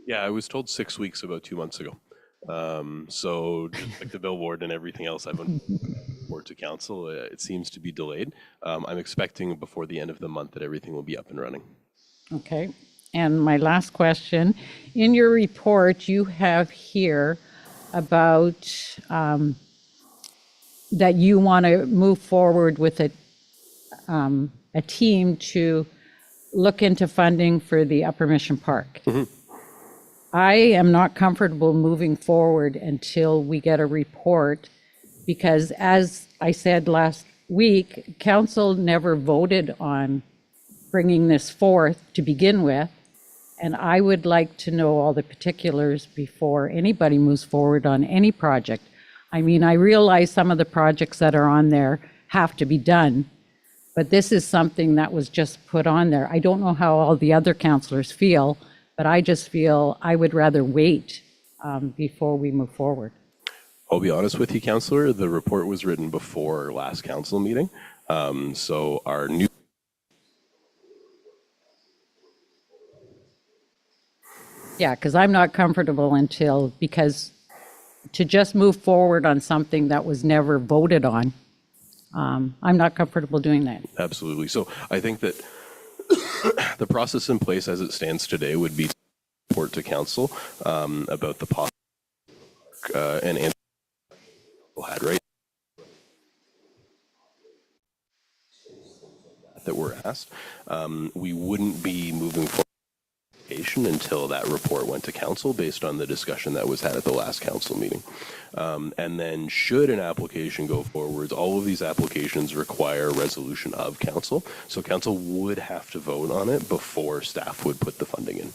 Yeah, I was told 6 weeks about 2 months ago. So just like the billboard and everything else I've been forward to council, it seems to be delayed. I'm expecting before the end of the month that everything will be up and running. Okay. And my last question, in your report, you have here about that you want to move forward with a team to look into funding for the Upper Mission Park. I am not comfortable moving forward until we get a report, because as I said last week, council never voted on bringing this forth to begin with. And I would like to know all the particulars before anybody moves forward on any project. I mean, I realize some of the projects that are on there have to be done, but this is something that was just put on there. I don't know how all the other councillors feel, but I just feel I would rather wait before we move forward. I'll be honest with you, Councillor, the report was written before last council meeting. So our new Yeah, because I'm not comfortable because to just move forward on something that was never voted on, I'm not comfortable doing that. Absolutely. So I think that the process in place as it stands today would be to report to council about the possible and answer had right that were asked. We wouldn't be moving forward until that report went to council based on the discussion that was had at the last council meeting. And then should an application go forwards, all of these applications require a resolution of council. So council would have to vote on it before staff would put the funding in.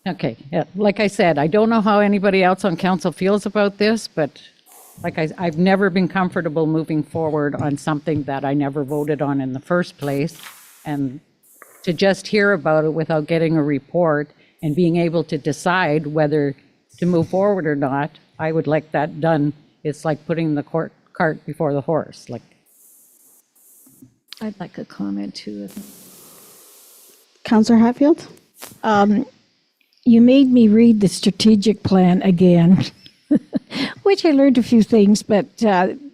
Okay, yeah, like I said, I don't know how anybody else on council feels about this, but I've never been comfortable moving forward on something that I never voted on in the first place. And to just hear about it without getting a report and being able to decide whether to move forward or not, I would like that done. It's like putting the cart before the horse. Like, I'd like a comment too. Councillor Hatfield? You made me read the strategic plan again, which I learned a few things, but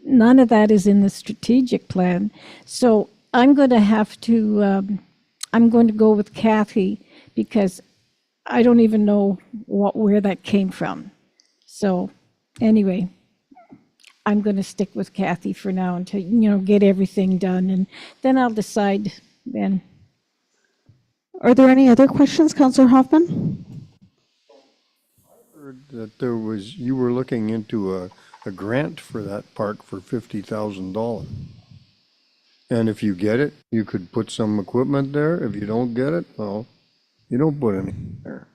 none of that is in the strategic plan. So I'm going to have to, I'm going to go with Kathy, because I don't even know where that came from. So anyway, I'm going to stick with Kathy for now until, get everything done, and then I'll decide then. Are there any other questions, Councillor Hoffman? That you were looking into a grant for that park for $50,000. And if you get it, you could put some equipment there. If you don't get it, well, you don't put any there.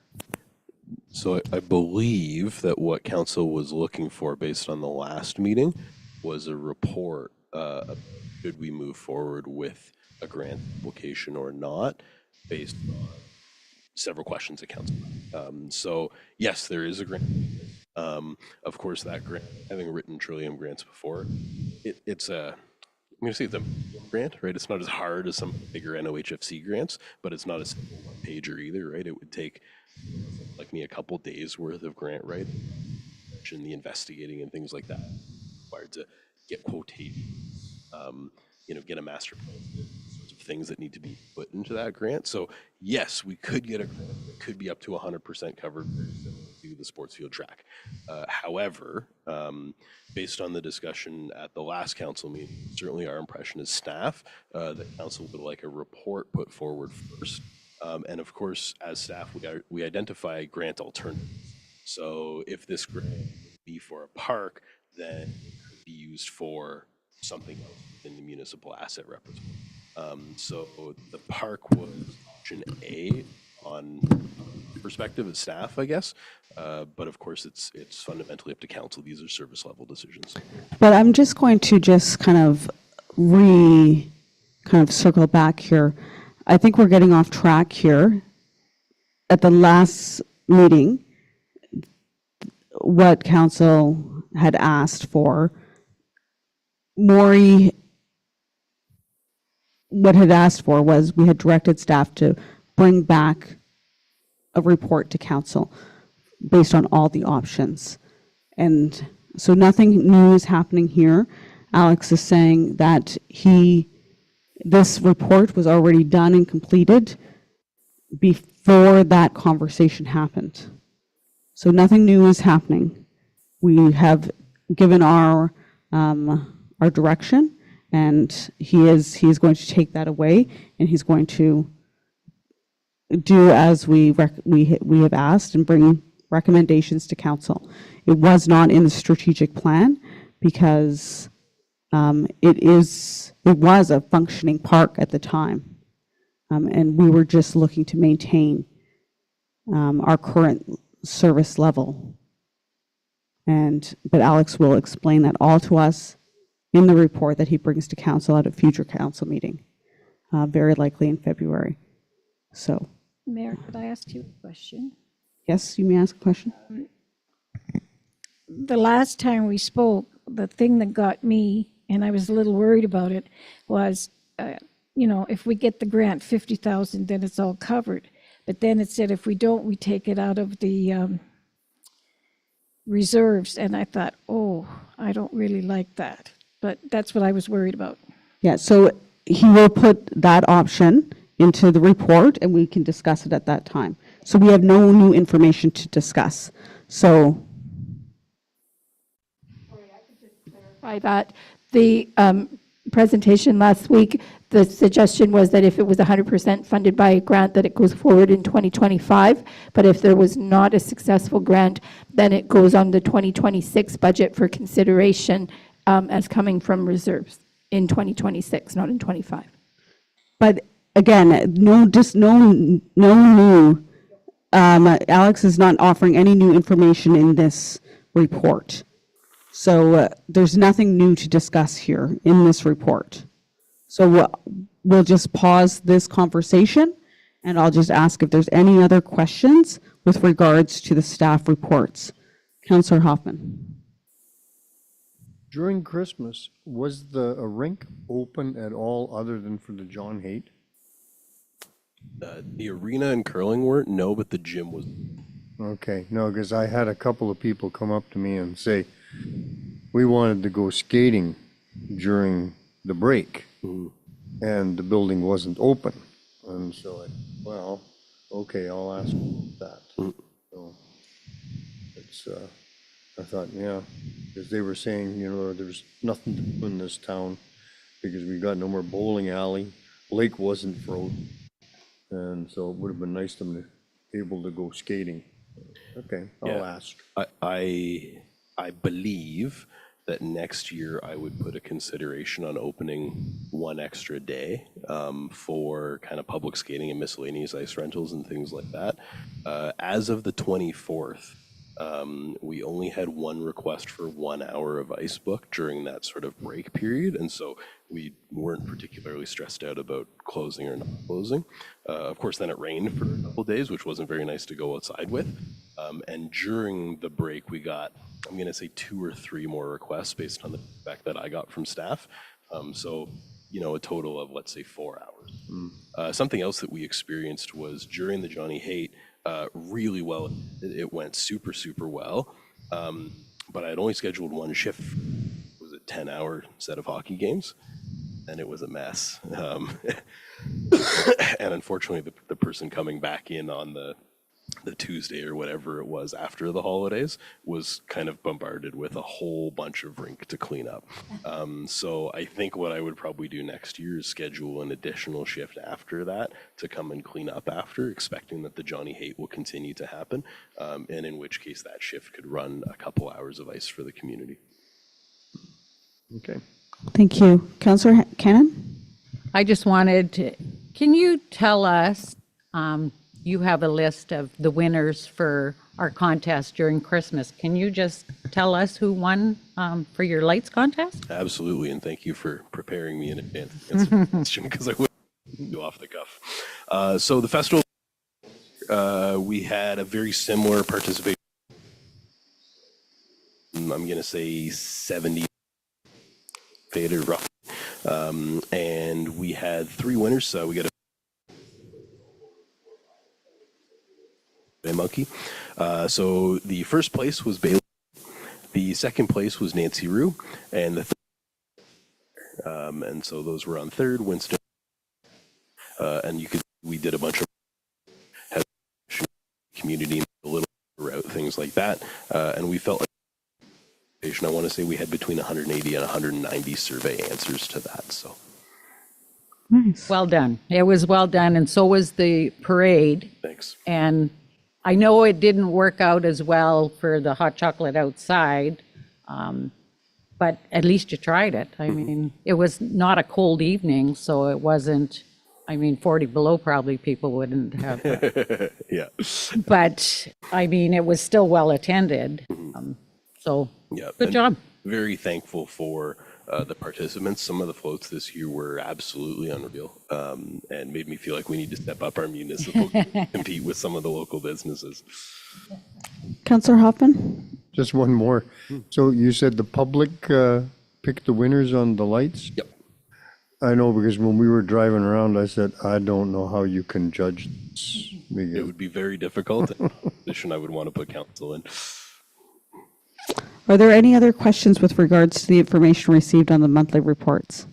So I believe that what council was looking for based on the last meeting was a report, should we move forward with a grant application or not, based on several questions at council. So yes, there is a grant. Of course, that grant, having written Trillium grants before, it's a, I'm going to say it's a grant, right? It's not as hard as some bigger NOHFC grants, but it's not a simple one pager either, right? It would take like me a couple days worth of grant writing, and the investigating and things like that, required to get quotations, get a master plan, sorts of things that need to be put into that grant. So yes, we could get a grant that could be up to 100% covered, very similar to the sports field track. However, based on the discussion at the last council meeting, certainly our impression as staff, that council would like a report put forward first. And of course, as staff, we identify grant alternatives. So if this grant would be for a park, then it could be used for something else in the municipal asset repertoire. So the park was option A on perspective as staff, I guess. But of course, it's fundamentally up to council. These are service level decisions. But I'm just going to just kind of circle back here. I think we're getting off track here. At the last meeting, what council had asked for, Maury, what had asked for was we had directed staff to bring back a report to council based on all the options. And so nothing new is happening here. Alex is saying that this report was already done and completed before that conversation happened. So nothing new is happening. We have given our direction, and he is going to take that away, and he's going to do as we have asked and bring recommendations to council. It was not in the strategic plan because it was a functioning park at the time, and we were just looking to maintain our current service level. But Alex will explain that all to us in the report that he brings to council at a future council meeting, very likely in February. So, Mayor, could I ask you a question? yes, you may ask a question. The last time we spoke, the thing that got me, and I was a little worried about it, was, if we get the grant, 50,000, then it's all covered. But then it said if we don't, we take it out of the reserves. And I thought, oh, I don't really like that. But that's what I was worried about. Yeah, so he will put that option into the report, and we can discuss it at that time. So we have no new information to discuss. So, By that, the presentation last week, the suggestion was that if it was 100% funded by a grant, that it goes forward in 2025. But if there was not a successful grant, then it goes on the 2026 budget for consideration as coming from reserves in 2026, not in 25. but again, no new. Alex is not offering any new information in this report. So there's nothing new to discuss here in this report. So we'll just pause this conversation, and I'll just ask if there's any other questions with regards to the staff reports. Councillor Hoffman. During Christmas, was the rink open at all other than for the John Haight? The arena and curling weren't, no, but the gym was. Okay, no, because I had a couple of people come up to me and say, we wanted to go skating during the break, and the building wasn't open. And so okay, I'll ask about that. So it's, I thought, yeah, because they were saying, there's nothing to do in this town because we got no more bowling alley, lake wasn't frozen. And so it would have been nice to be able to go skating. Okay, I'll ask. I believe that next year I would put a consideration on opening one extra day for kind of public skating and miscellaneous ice rentals and things like that. As of the 24th, we only had one request for 1 hour of ice book during that sort of break period, and so we weren't particularly stressed out about closing or not closing. Of course, then it rained for a couple of days, which wasn't very nice to go outside with. And during the break, we got, I'm going to say 2 or 3 more requests based on the feedback that I got from staff. So, a total of, let's say, 4 hours. Something else that we experienced was during the Johnny Haight, really well. It went super, super well. But I had only scheduled one shift. It was a 10-hour set of hockey games, and it was a mess. And unfortunately, the person coming back in on the Tuesday or whatever it was after the holidays was kind of bombarded with a whole bunch of rink to clean up. So I think what I would probably do next year is schedule an additional shift after that to come and clean up after, expecting that the Johnny Haight will continue to happen, and in which case that shift could run a couple hours of ice for the community. Okay. Thank you. Councillor Cannon? I just wanted to, can you tell us, you have a list of the winners for our contest during Christmas. Can you just tell us who won for your lights contest? Absolutely, and thank you for preparing me in advance to answer the question because I wouldn't do off the cuff. So the festival, we had a very similar participation. I'm going to say 70 faded roughly. And we had 3 winners. So we got a monkey. So the first place was Bailey. The second place was Nancy Rue, and the third, and so those were on third. Winston, and you could we did a bunch of community a little route things like that, and we felt like I want to say we had between 180 and 190 survey answers to that. So Nice. Well done. It was well done, and so was the parade. thanks. And I know it didn't work out as well for the hot chocolate outside, but at least you tried it. I mean, it was not a cold evening, so it wasn't, 40 below probably people wouldn't have. Yeah. But, I mean, it was still well attended. So, Yeah. good and job. Very thankful for the participants. Some of the floats this year were absolutely unreal, and made me feel like we need to step up our municipal compete with some of the local businesses. Councillor Hoffman? Just one more. So you said the public picked the winners on the lights? Yep. I know, because when we were driving around, I said, I don't know how you can judge this. It Because would be very difficult. And a position I would want to put council in. Are there any other questions with regards to the information received on the monthly reports?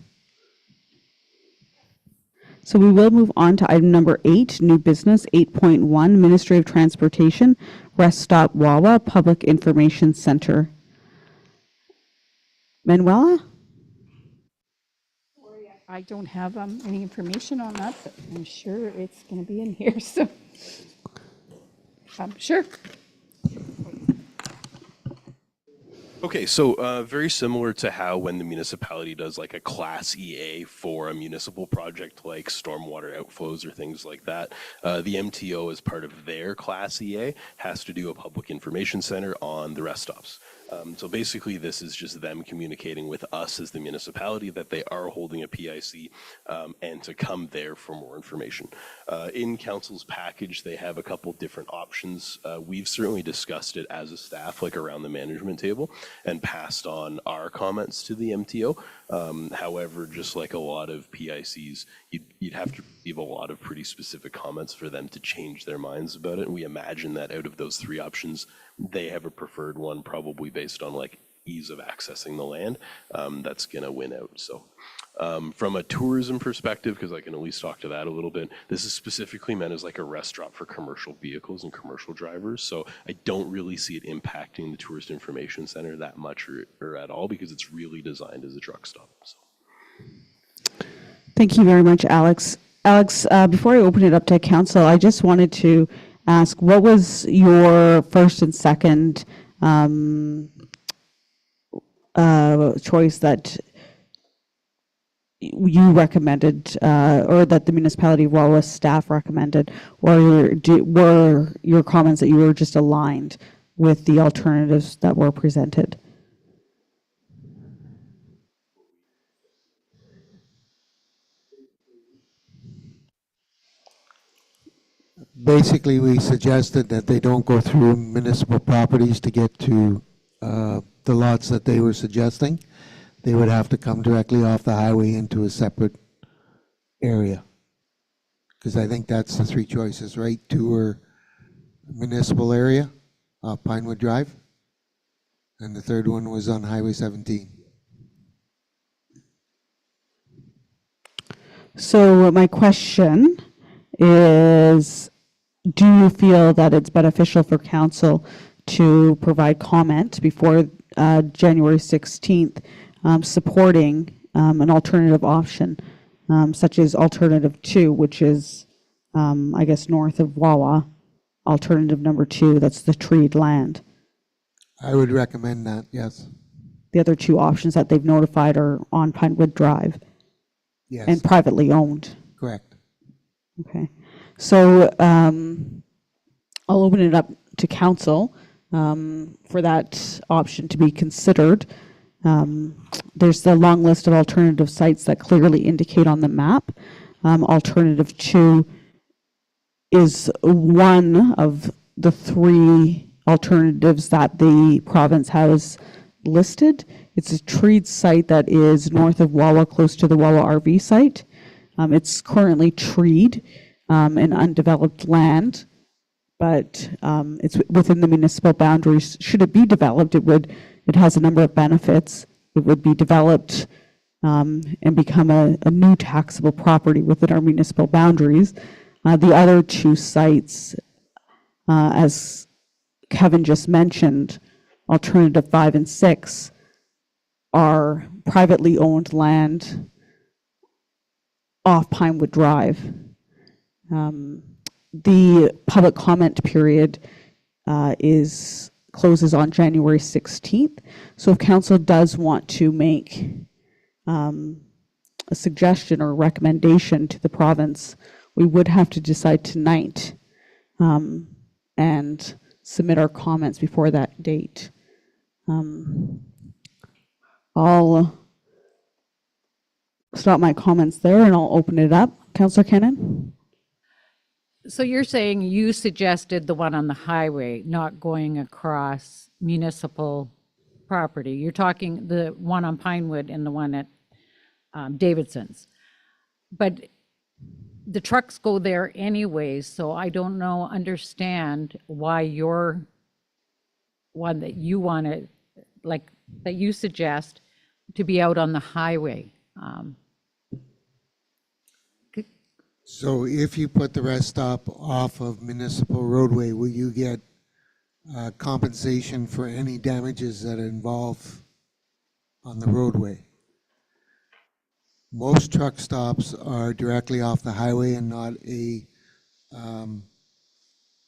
So we will move on to item number 8, new business 8.1, Ministry of Transportation, Rest Stop Wawa, Public Information Center. Manuela? I don't have any information on that, but I'm sure it's going to be in here, so. Sure. Okay, so very similar to how when the municipality does like a Class EA for a municipal project like stormwater outflows or things like that, the MTO, as part of their Class EA, has to do a public information center on the rest stops. So basically, this is just them communicating with us as the municipality that they are holding a PIC and to come there for more information. In council's package, they have a couple different options. We've certainly discussed it as a staff, like around the management table, and passed on our comments to the MTO. However, just like a lot of PICs, you'd have to leave a lot of pretty specific comments for them to change their minds about it. And we imagine that out of those 3 options, they have a preferred one, probably based on like ease of accessing the land, that's going to win out. So from a tourism perspective, because I can at least talk to that a little bit, this is specifically meant as like a rest stop for commercial vehicles and commercial drivers. So I don't really see it impacting the Tourist Information Center that much or at all, because it's really designed as a truck stop. So. Thank you very much, Alex. Alex, before I open it up to council, I just wanted to ask, what was your first and second choice that you recommended, or that the municipality of Wawa staff recommended, or were your comments that you were just aligned with the alternatives that were presented? Basically, we suggested that they don't go through municipal properties to get to the lots that they were suggesting. They would have to come directly off the highway into a separate area. Because I think that's the 3 choices, right? 2 were municipal area, Pinewood Drive, and the third one was on Highway 17. So my question is, do you feel that it's beneficial for council to provide comment before January 16th, supporting an alternative option, such as alternative 2, which is, I guess, north of Wawa, alternative number 2, that's the treed land? I would recommend that, yes. The other 2 options that they've notified are on Pinewood Drive Yes, and privately owned. correct. Okay. So I'll open it up to council for that option to be considered. There's the long list of alternative sites that clearly indicate on the map. Alternative 2 is one of the 3 alternatives that the province has listed. It's a treed site that is north of Wawa, close to the Wawa RV site. It's currently treed and undeveloped land, but it's within the municipal boundaries. Should it be developed, it has a number of benefits. It would be developed and become a new taxable property within our municipal boundaries. The other 2 sites, as Kevin just mentioned, alternative 5 and 6, are privately owned land off Pinewood Drive. The public comment period closes on January 16th. So if council does want to make a suggestion or recommendation to the province, we would have to decide tonight and submit our comments before that date. I'll stop my comments there and I'll open it up. Councillor Cannon? So you're saying you suggested the one on the highway, not going across municipal property. You're talking the one on Pinewood and the one at Davidson's. But the trucks go there anyways, so I don't understand why your one that you want to, like, that you suggest to be out on the highway. So if you put the rest stop off of municipal roadway, will you get compensation for any damages that involve on the roadway? Most truck stops are directly off the highway and not a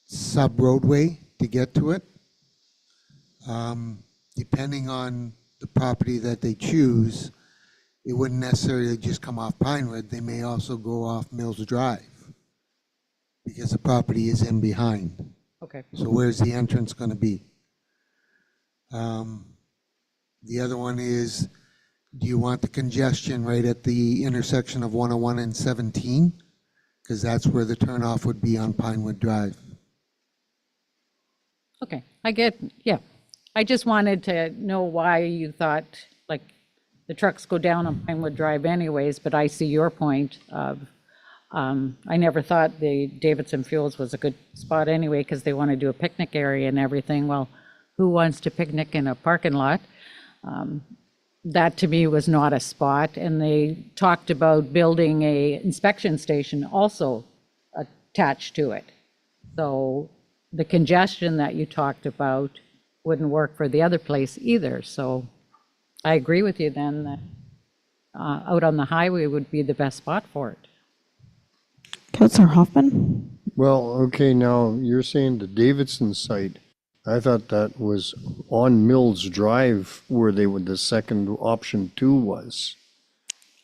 sub-roadway to get to it. Depending on the property that they choose, it wouldn't necessarily just come off Pinewood. They may also go off Mills Drive because the property is in behind. Okay. So where's the entrance going to be? The other one is, do you want the congestion right at the intersection of 101 and 17? Because that's where the turnoff would be on Pinewood Drive. Okay, yeah. I just wanted to know why you thought, like, the trucks go down on Pinewood Drive anyways, but I see your point of, I never thought the Davidson Fuels was a good spot anyway, because they want to do a picnic area and everything. Well, who wants to picnic in a parking lot? That to me was not a spot, and they talked about building a inspection station also attached to it. So the congestion that you talked about wouldn't work for the other place either. So I agree with you then that out on the highway would be the best spot for it. Councillor Hoffman? Well, okay, now you're saying the Davidson site. I thought that was on Mills Drive where the second option 2 was.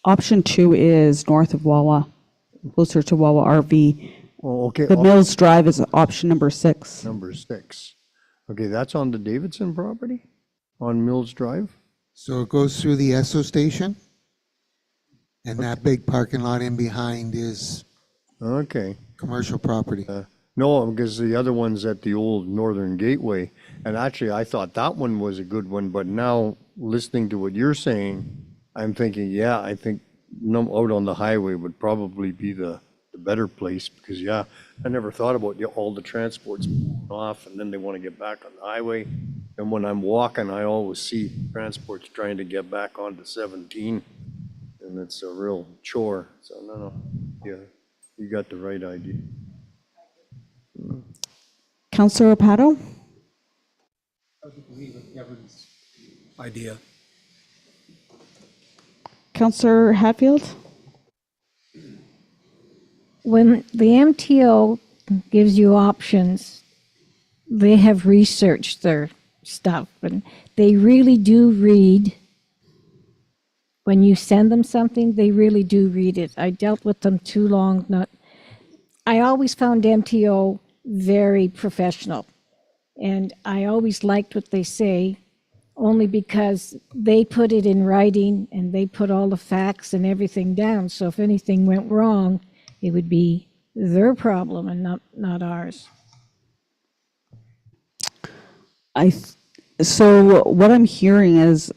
Option 2 is north of Wawa, closer to Wawa RV. Oh, okay. The Mills Drive is option number 6. Number 6. Okay, that's on the Davidson property? On Mills Drive? So it goes through the Esso station, and that big parking lot in behind is Okay. commercial property. No, because the other one's at the old Northern Gateway. And actually, I thought that one was a good one, but now listening to what you're saying, I'm thinking, yeah, I think out on the highway would probably be the better place because, yeah, I never thought about all the transports off and then they want to get back on the highway. And when I'm walking, I always see transports trying to get back onto 17 and it's a real chore. So, no, yeah, you got the right idea. Councillor Rapato? Idea. Councillor Hatfield? When the MTO gives you options, they have researched their stuff, and they really do read. When you send them something, they really do read it. I dealt with them too long, I always found MTO very professional. And I always liked what they say, only because they put it in writing and they put all the facts and everything down. So if anything went wrong, it would be their problem and not ours. So what I'm hearing is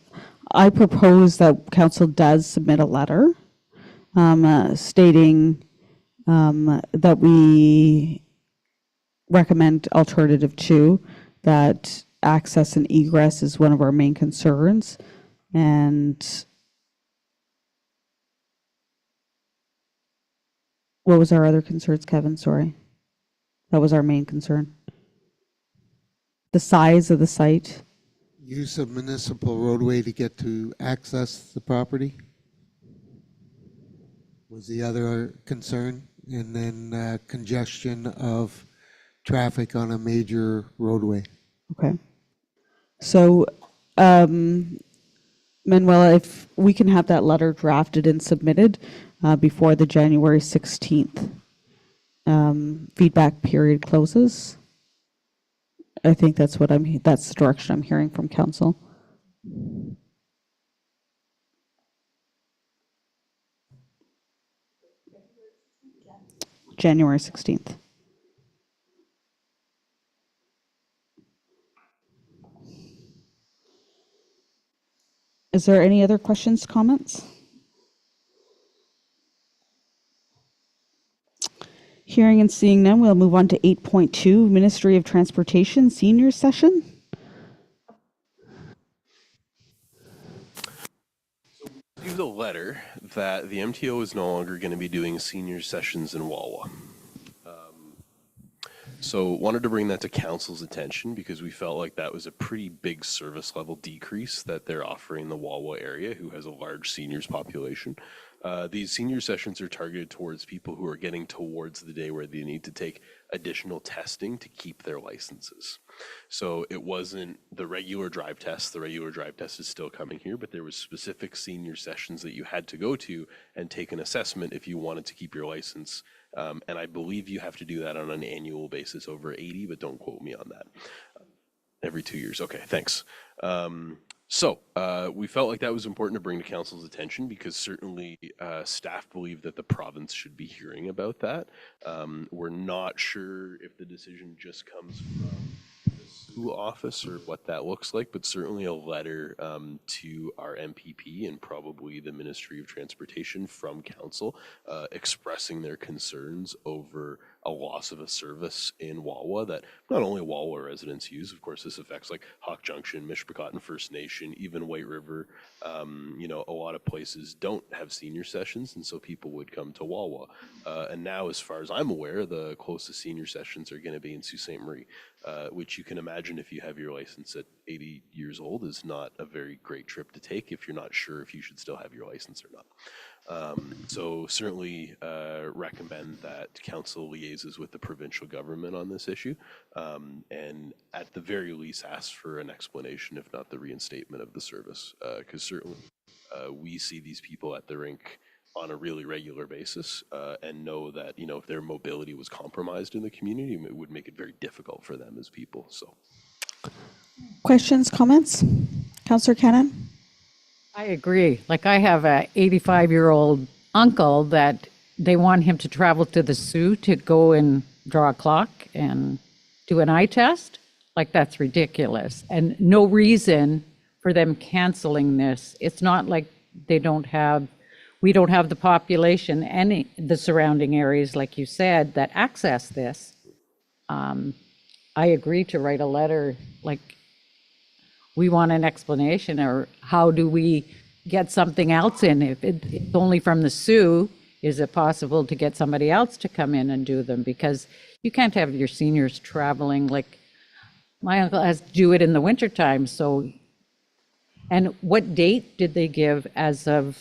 I propose that council does submit a letter stating that we recommend alternative 2, that access and egress is one of our main concerns. And what was our other concerns, Kevin? Sorry. That was our main concern. The size of the site. Use of municipal roadway to get to access the property was the other concern. And then congestion of traffic on a major roadway. Okay. So, Manuela, if we can have that letter drafted and submitted before the January 16th feedback period closes, I think that's that's the direction I'm hearing from council. January 16th. Is there any other questions, comments? Hearing and seeing none, we'll move on to 8.2, Ministry of Transportation Senior Session. Received a letter that the MTO is no longer going to be doing senior sessions in Wawa. So wanted to bring that to council's attention because we felt like that was a pretty big service level decrease that they're offering the Wawa area, who has a large seniors population. These senior sessions are targeted towards people who are getting towards the day where they need to take additional testing to keep their licenses. So it wasn't the regular drive test. The regular drive test is still coming here, but there was specific senior sessions that you had to go to and take an assessment if you wanted to keep your license. And I believe you have to do that on an annual basis over 80, but don't quote me on that. Every 2 years. Okay, thanks. So we felt like that was important to bring to council's attention because certainly staff believe that the province should be hearing about that. We're not sure if the decision just comes from the SU office or what that looks like, but certainly a letter to our MPP and probably the Ministry of Transportation from council expressing their concerns over a loss of a service in Wawa that not only Wawa residents use, of course, this affects like Hawk Junction, Mishpicotton First Nation, even White River. You know, a lot of places don't have senior sessions, and so people would come to Wawa. And now, as far as I'm aware, the closest senior sessions are going to be in Sault Ste. Marie, which you can imagine if you have your license at 80 years old is not a very great trip to take if you're not sure if you should still have your license or not. So certainly recommend that council liaises with the provincial government on this issue, and at the very least ask for an explanation, if not the reinstatement of the service, because certainly we see these people at the rink on a really regular basis and know that, you know, if their mobility was compromised in the community, it would make it very difficult for them as people. So, Questions, comments? Councillor Cannon? I agree. Like I have a 85-year-old uncle that they want him to travel to the Sioux to go and draw a clock and do an eye test. Like that's ridiculous. And no reason for them canceling this. It's not like we don't have the population and the surrounding areas, like you said, that access this. I agree to write a letter, like we want an explanation, or how do we get something else in? If it's only from the Sioux, is it possible to get somebody else to come in and do them? Because you can't have your seniors traveling, like my uncle has to do it in the wintertime. So, and what date did they give as of?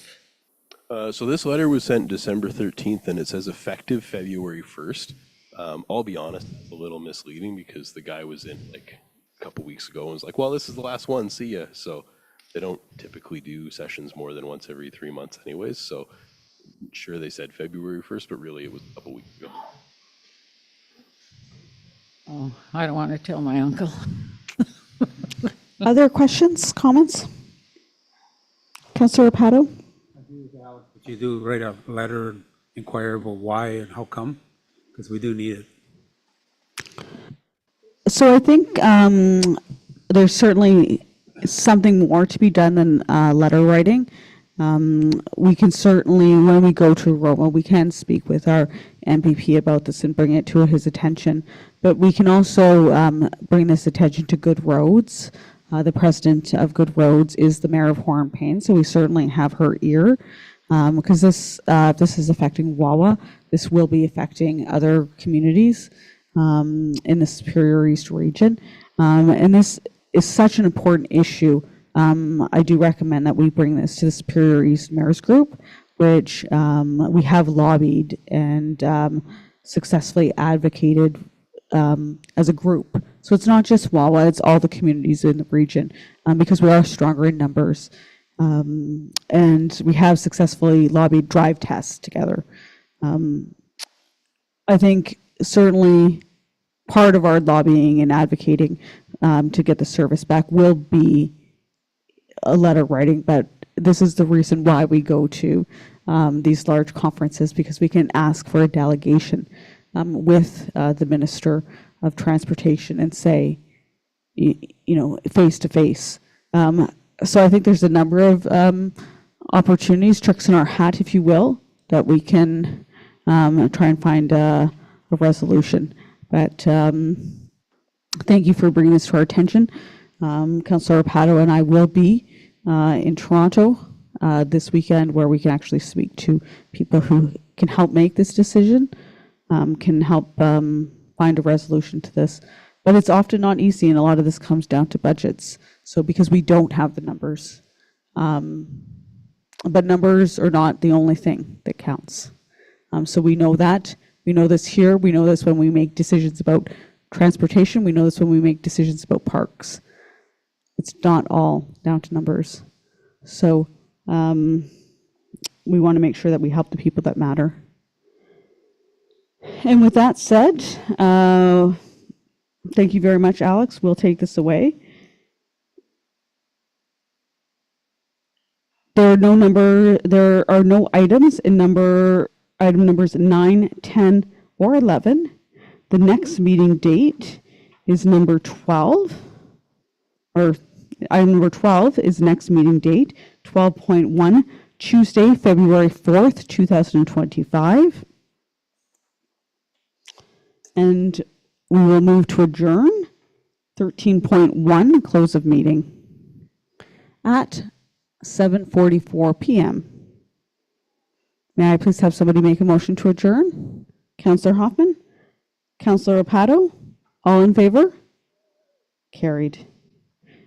So this letter was sent December 13th, and it says effective February 1st. I'll be honest, it's a little misleading because the guy was in like a couple weeks ago and was like, well, this is the last one, see ya. So they don't typically do sessions more than once every 3 months anyways. So sure they said February 1st, but really it was a couple weeks ago. Oh, I don't want to tell my uncle. Other questions, comments? Councillor Rapato? But you do write a letter and inquire about why and how come, because we do need it. So I think there's certainly something more to be done than letter writing. We can certainly, when we go to Roma, we can speak with our MPP about this and bring it to his attention. But we can also bring this attention to Good Roads. The president of Good Roads is the mayor of Hornpain, so we certainly have her ear. Because this is affecting Wawa, this will be affecting other communities in the Superior East region. And this is such an important issue. I do recommend that we bring this to the Superior East Mayor's Group, which we have lobbied and successfully advocated as a group. So it's not just Wawa, it's all the communities in the region because we are stronger in numbers. And we have successfully lobbied drive tests together. I think certainly part of our lobbying and advocating to get the service back will be a letter writing, but this is the reason why we go to these large conferences, because we can ask for a delegation with the Minister of Transportation and say, face to face. So I think there's a number of opportunities, tricks in our hat, if you will, that we can try and find a resolution. But thank you for bringing this to our attention. Councillor Rapato and I will be in Toronto this weekend, where we can actually speak to people who can help make this decision, can help find a resolution to this. But it's often not easy, and a lot of this comes down to budgets. So because we don't have the numbers, but numbers are not the only thing that counts. So we know that. We know this here. We know this when we make decisions about transportation. We know this when we make decisions about parks. It's not all down to numbers. So we want to make sure that we help the people that matter. And with that said, thank you very much, Alex. We'll take this away. There are no items in item numbers 9, 10, or 11. The next meeting date is number 12, or item number 12 is next meeting date, 12.1, Tuesday, February 4th, 2025. And we will move to adjourn. 13.1, close of meeting at 7:44 p.m. May I please have somebody make a motion to adjourn? Councillor Hoffman? Councillor Rapato? All in favor? Carried.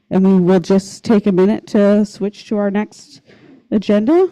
And we will just take a minute to switch to our next agenda.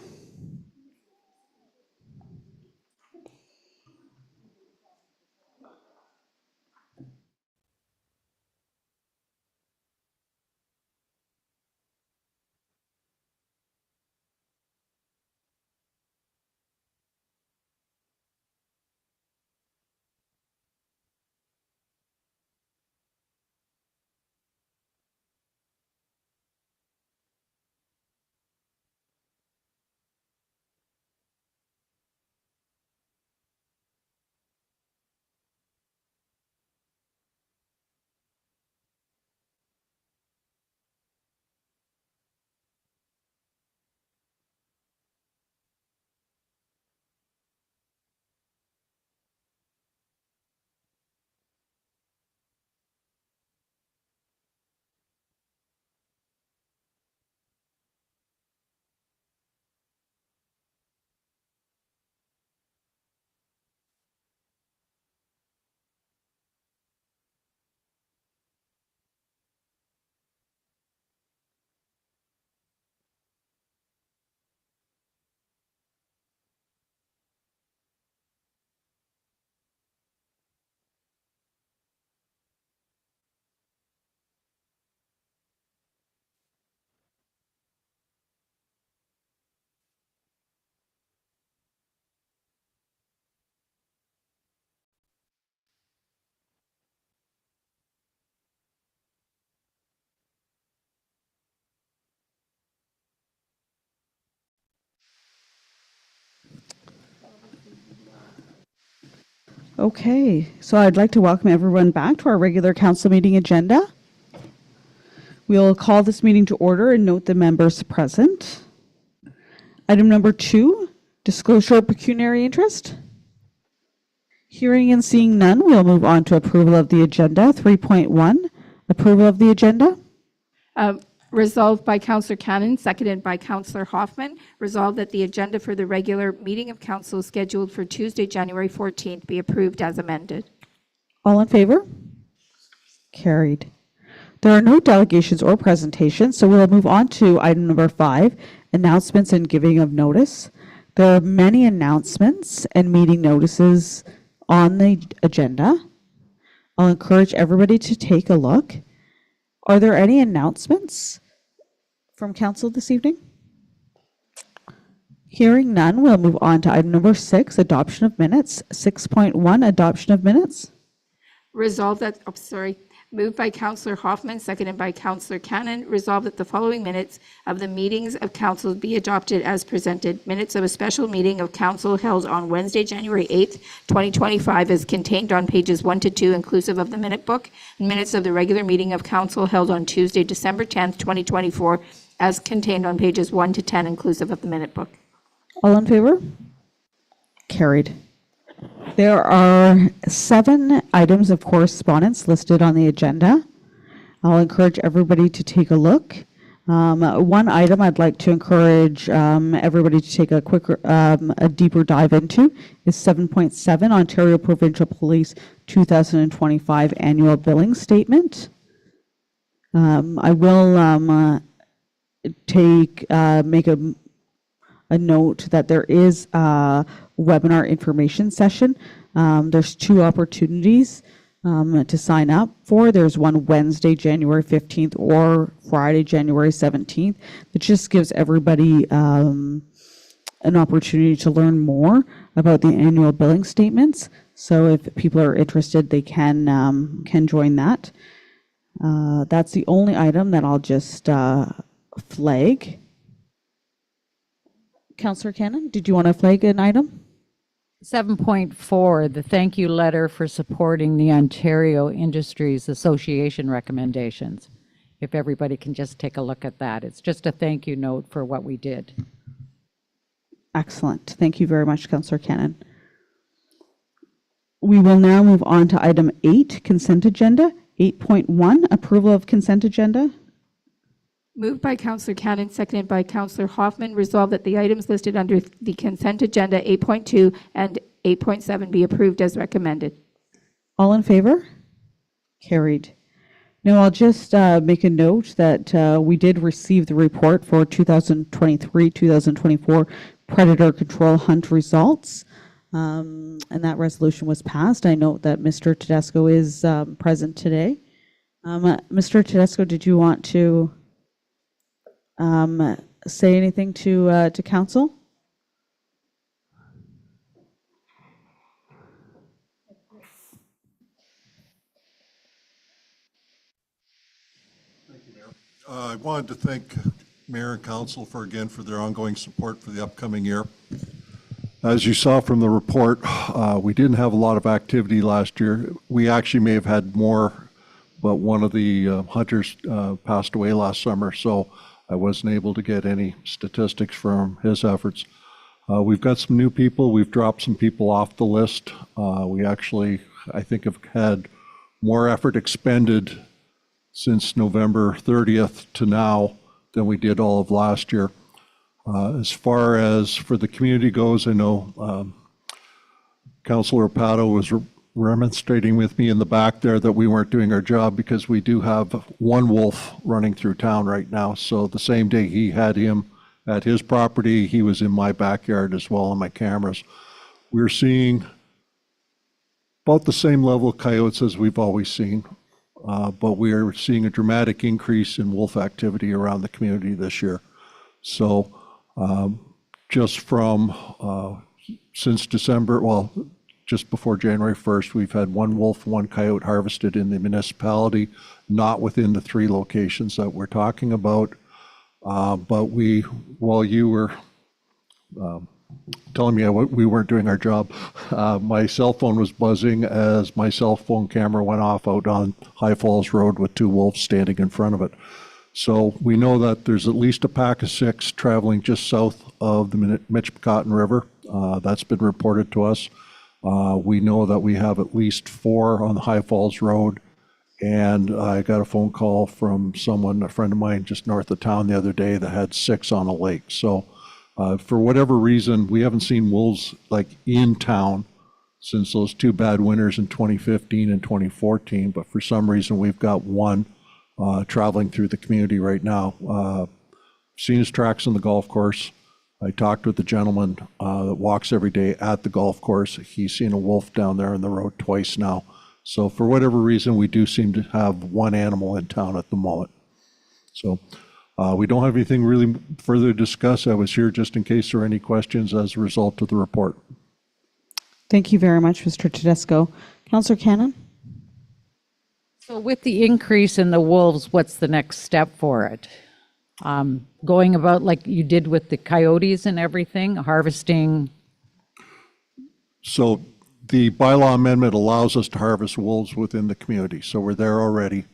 Okay, so I'd like to welcome everyone back to our regular council meeting agenda. We'll call this meeting to order and note the members present. Item number 2, disclosure of pecuniary interest. Hearing and seeing none, we'll move on to approval of the agenda. 3.1, approval of the agenda. Resolved by Councillor Cannon, seconded by Councillor Hoffman. Resolved that the agenda for the regular meeting of council scheduled for Tuesday, January 14th be approved as amended. All in favor? Carried. There are no delegations or presentations, so we'll move on to item number 5, announcements and giving of notice. There are many announcements and meeting notices on the agenda. I'll encourage everybody to take a look. Are there any announcements from council this evening? Hearing none, we'll move on to item number 6, adoption of minutes. 6.1, adoption of minutes. Resolved that, moved by Councillor Hoffman, seconded by Councillor Cannon. Resolved that the following minutes of the meetings of council be adopted as presented. Minutes of a special meeting of council held on Wednesday, January 8th, 2025, as contained on pages 1 to 2, inclusive of the minute book. And minutes of the regular meeting of council held on Tuesday, December 10th, 2024, as contained on pages 1 to 10, inclusive of the minute book. All in favor? Carried. There are 7 items of correspondence listed on the agenda. I'll encourage everybody to take a look. One item I'd like to encourage everybody to take a deeper dive into is 7.7, Ontario Provincial Police 2025 Annual Billing Statement. I will make a note that there is a webinar information session. There's 2 opportunities to sign up for. There's one Wednesday, January 15th or Friday, January 17th. It just gives everybody an opportunity to learn more about the annual billing statements. So if people are interested, they can join that. That's the only item that I'll just flag. Councillor Cannon, did you want to flag an item? 7.4, the thank you letter for supporting the Ontario Industries Association recommendations. If everybody can just take a look at that. It's just a thank you note for what we did. Excellent. Thank you very much, Councillor Cannon. We will now move on to item 8, consent agenda. 8.1, approval of consent agenda. Moved by Councillor Cannon, seconded by Councillor Hoffman. Resolved that the items listed under the consent agenda 8.2 and 8.7 be approved as recommended. All in favor? Carried. Now I'll just make a note that we did receive the report for 2023-2024 predator control hunt results, and that resolution was passed. I note that Mr. Tedesco is present today. Mr. Tedesco, did you want to say anything to council? I wanted to thank Mayor and Council for their ongoing support for the upcoming year. As you saw from the report, we didn't have a lot of activity last year. We actually may have had more, but one of the hunters passed away last summer, so I wasn't able to get any statistics from his efforts. We've got some new people. We've dropped some people off the list. We actually, I think, have had more effort expended since November 30th to now than we did all of last year. As far as for the community goes, I know Councillor Pato was remonstrating with me in the back there that we weren't doing our job because we do have one wolf running through town right now. So the same day he had him at his property, he was in my backyard as well on my cameras. We're seeing about the same level of coyotes as we've always seen, but we are seeing a dramatic increase in wolf activity around the community this year. So just from since December, well, just before January 1st, we've had one wolf, one coyote harvested in the municipality, not within the 3 locations that we're talking about. But while you were telling me we weren't doing our job. My cell phone was buzzing as my cell phone camera went off out on High Falls Road with 2 wolves standing in front of it. So we know that there's at least a pack of 6 traveling just south of the Michipicoten River. That's been reported to us. We know that we have at least 4 on the High Falls Road. And I got a phone call from someone, a friend of mine just north of town the other day that had 6 on a lake. So for whatever reason, we haven't seen wolves like in town since those 2 bad winters in 2015 and 2014. But for some reason, we've got 1 traveling through the community right now. Seen his tracks on the golf course. I talked with the gentleman that walks every day at the golf course. He's seen a wolf down there on the road twice now. So for whatever reason, we do seem to have 1 animal in town at the moment. So we don't have anything really further to discuss. I was here just in case there are any questions as a result of the report. Thank you very much, Mr. Tedesco. Councillor Cannon? So with the increase in the wolves, what's the next step for it? Going about like you did with the coyotes and everything, harvesting? So the bylaw amendment allows us to harvest wolves within the community, so we're there already.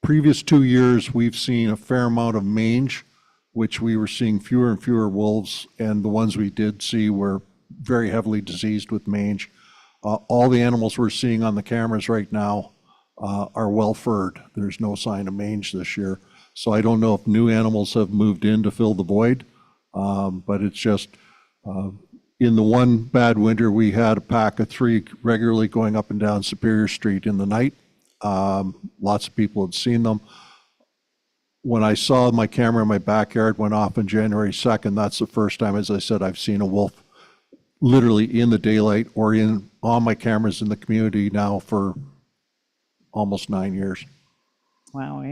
Previous 2 years, we've seen a fair amount of mange, which we were seeing fewer and fewer wolves, and the ones we did see were very heavily diseased with mange. All the animals we're seeing on the cameras right now are well furred. There's no sign of mange this year. So I don't know if new animals have moved in to fill the void, but it's just, in the one bad winter, we had a pack of 3 regularly going up and down Superior Street in the night. Lots of people had seen them. When I saw my camera in my backyard went off on January 2nd, that's the first time, as I said, I've seen a wolf literally in the daylight or on my cameras in the community now for almost 9 years. Wow.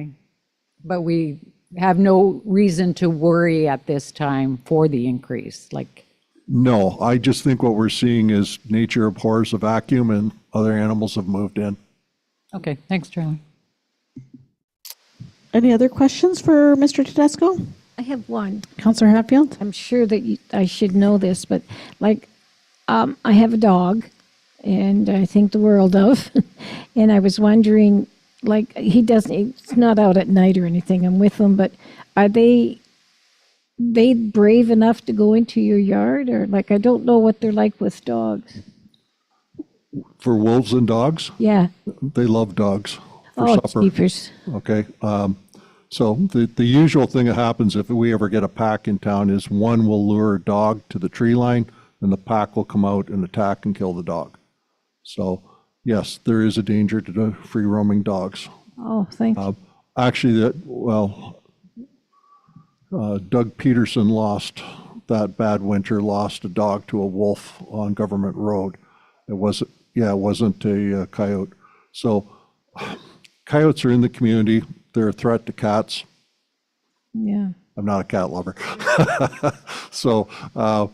But we have no reason to worry at this time for the increase, like. No, I just think what we're seeing is nature abhors a vacuum and other animals have moved in. Okay, thanks, Charlie. Any other questions for Mr. Tedesco? I have one. Councillor Hatfield? I'm sure that I should know this, but like, I have a dog, and I think the world of, and I was wondering, like, it's not out at night or anything, I'm with him, but are they brave enough to go into your yard? Or like, I don't know what they're like with dogs. For wolves and dogs, Yeah. they love dogs for Oh, supper. jeepers. Okay. So the usual thing that happens if we ever get a pack in town is one will lure a dog to the tree line and the pack will come out and attack and kill the dog. So yes, there is a danger to the free roaming dogs. Oh, thank you. Actually, Doug Peterson lost that bad winter, lost a dog to a wolf on Government Road. It wasn't a coyote. So coyotes are in the community. They're a threat to cats. Yeah. I'm not a cat lover. So, I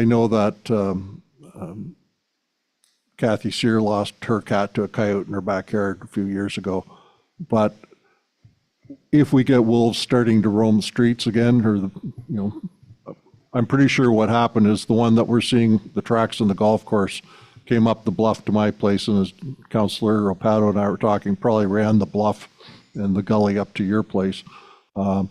know that Kathy Sear lost her cat to a coyote in her backyard a few years ago. But if we get wolves starting to roam the streets again, I'm pretty sure what happened is the one that we're seeing, the tracks in the golf course, came up the bluff to my place, and as Councillor Opato and I were talking, probably ran the bluff and the gully up to your place. I'm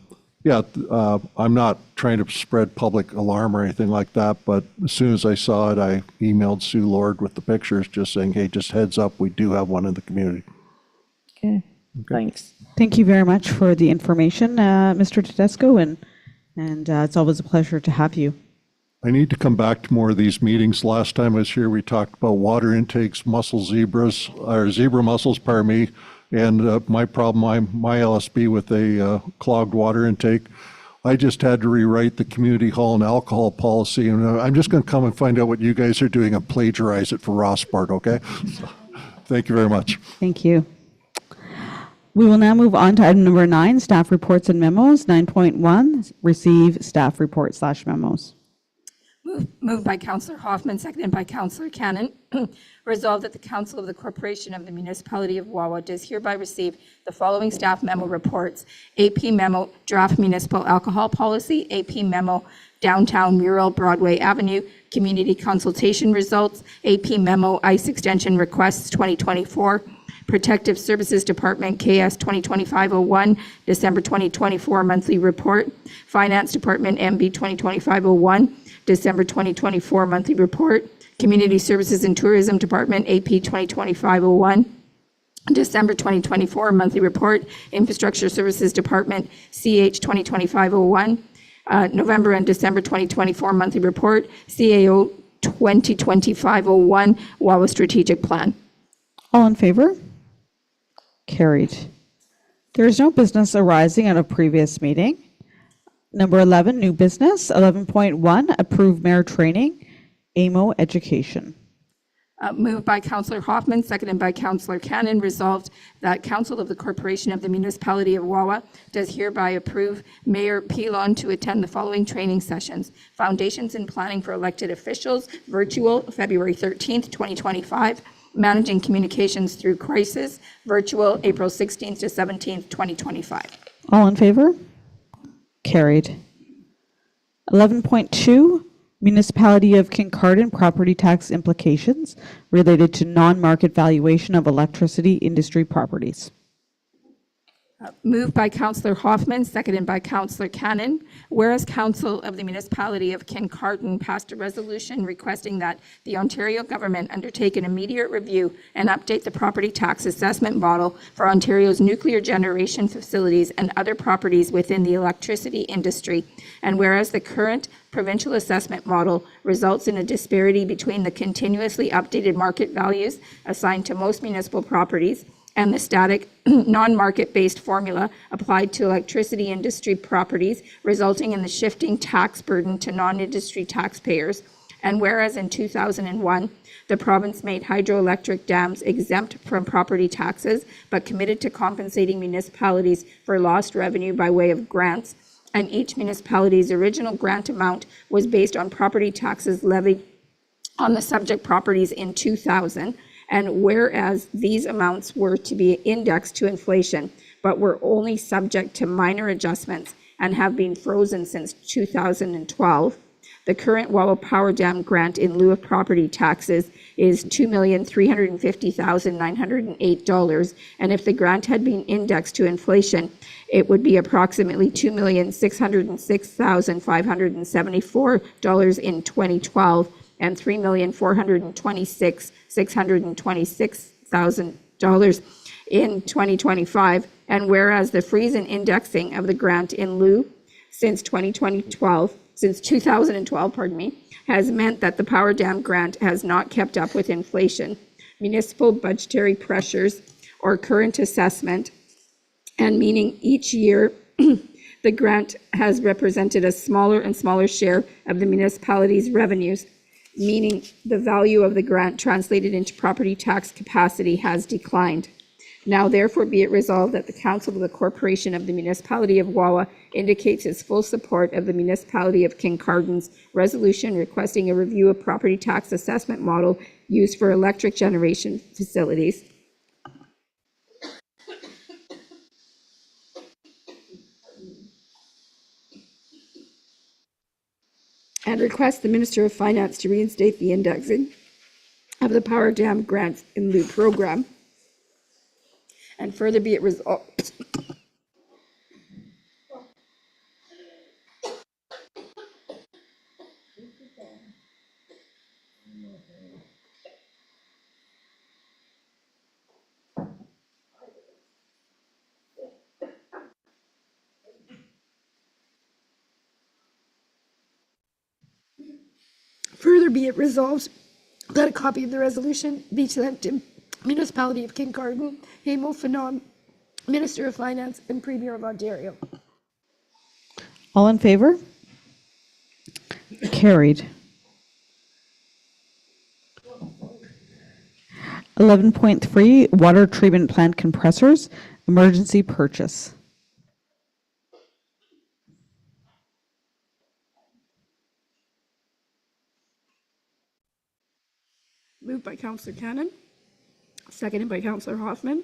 not trying to spread public alarm or anything like that, but as soon as I saw it, I emailed Sue Lord with the pictures, just saying, hey, just heads up, we do have one in the community. Okay. Thanks. Thank you very much for the information, Mr. Tedesco, and it's always a pleasure to have you. I need to come back to more of these meetings. Last time I was here, we talked about water intakes, zebra mussels, pardon me, and my problem, my LSB with a clogged water intake. I just had to rewrite the community hall and alcohol policy, and I'm just going to come and find out what you guys are doing and plagiarize it for Rossbart, okay? So, thank you very much. Thank you. We will now move on to item number 9, staff reports and memos. 9.1, receive staff reports/memos. Moved by Councillor Hoffman, seconded by Councillor Cannon. Resolved that the Council of the Corporation of the Municipality of Wawa does hereby receive the following staff memo reports: AP memo, draft municipal alcohol policy; AP memo, downtown mural, Broadway Avenue, community consultation results; AP memo, ice extension requests 2024; Protective Services Department, KS 2025-01, December 2024 monthly report; Finance Department, MB 2025-01, December 2024 monthly report; Community Services and Tourism Department, AP 2025-01, December 2024 monthly report; Infrastructure Services Department, CH 2025-01, November and December 2024 monthly report; CAO 2025-01, Wawa Strategic Plan. All in favor? Carried. There is no business arising out of previous meeting. Number 11, new business. 11.1, approve mayor training, AMO education. Moved by Councillor Hoffman, seconded by Councillor Cannon. Resolved that Council of the Corporation of the Municipality of Wawa does hereby approve Mayor Pilon to attend the following training sessions: Foundations in Planning for Elected Officials, virtual, February 13th, 2025. Managing Communications Through Crisis, virtual, April 16th to 17th, 2025. All in favor? Carried. 11.2, Municipality of Kincardine property tax implications related to non-market valuation of electricity industry properties. Moved by Councillor Hoffman, seconded by Councillor Cannon. Whereas Council of the Municipality of Kincardine passed a resolution requesting that the Ontario government undertake an immediate review and update the property tax assessment model for Ontario's nuclear generation facilities and other properties within the electricity industry. And whereas the current provincial assessment model results in a disparity between the continuously updated market values assigned to most municipal properties and the static, non-market-based formula applied to electricity industry properties, resulting in the shifting tax burden to non-industry taxpayers. And whereas in 2001, the province made hydroelectric dams exempt from property taxes, but committed to compensating municipalities for lost revenue by way of grants, and each municipality's original grant amount was based on property taxes levied on the subject properties in 2000, and whereas these amounts were to be indexed to inflation, but were only subject to minor adjustments and have been frozen since 2012, the current Wawa Power Dam grant in lieu of property taxes is $2,350,908, and if the grant had been indexed to inflation, it would be approximately $2,606,574 in 2012 and $3,426,626 in 2025. And whereas the freeze and indexing of the grant in lieu since 2012, has meant that the Power Dam grant has not kept up with inflation, municipal budgetary pressures, or current assessment, and meaning each year the grant has represented a smaller and smaller share of the municipality's revenues, meaning the value of the grant translated into property tax capacity has declined. Now therefore be it resolved that the Council of the Corporation of the Municipality of Wawa indicates its full support of the Municipality of Kincardines resolution requesting a review of property tax assessment model used for electric generation facilities. And request the Minister of Finance to reinstate the indexing of the Power Dam grants in lieu program. And further be it resolved that a copy of the resolution be sent to Municipality of Kincardine, Hamo Fanon, Minister of Finance, and Premier of Ontario. All in favor? Carried. 11.3, water treatment plant compressors, emergency purchase. Moved by Councillor Cannon, seconded by Councillor Hoffman.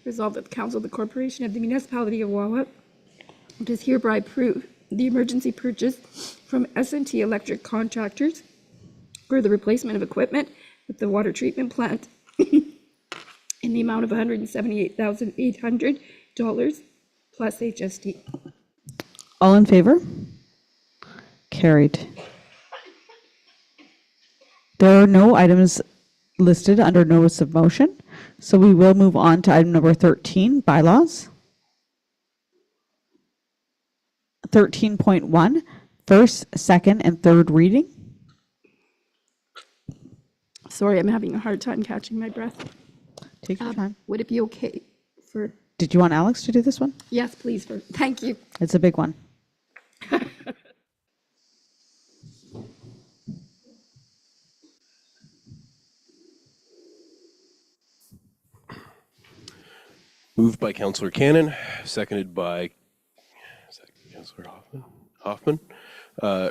Resolved that the Council of the Corporation of the Municipality of Wawa does hereby approve the emergency purchase from S&T Electric Contractors for the replacement of equipment at the water treatment plant in the amount of $178,800 plus HST. All in favor? Carried. There are no items listed under notice of motion, so we will move on to item number 13, bylaws. 13.1, first, second, and third reading. Sorry, I'm having a hard time catching my breath. Take your time. Would it be okay for, Did you want Alex to do this one? yes, please, thank you. It's a big one. Moved by Councillor Cannon, seconded by Councillor Hoffman.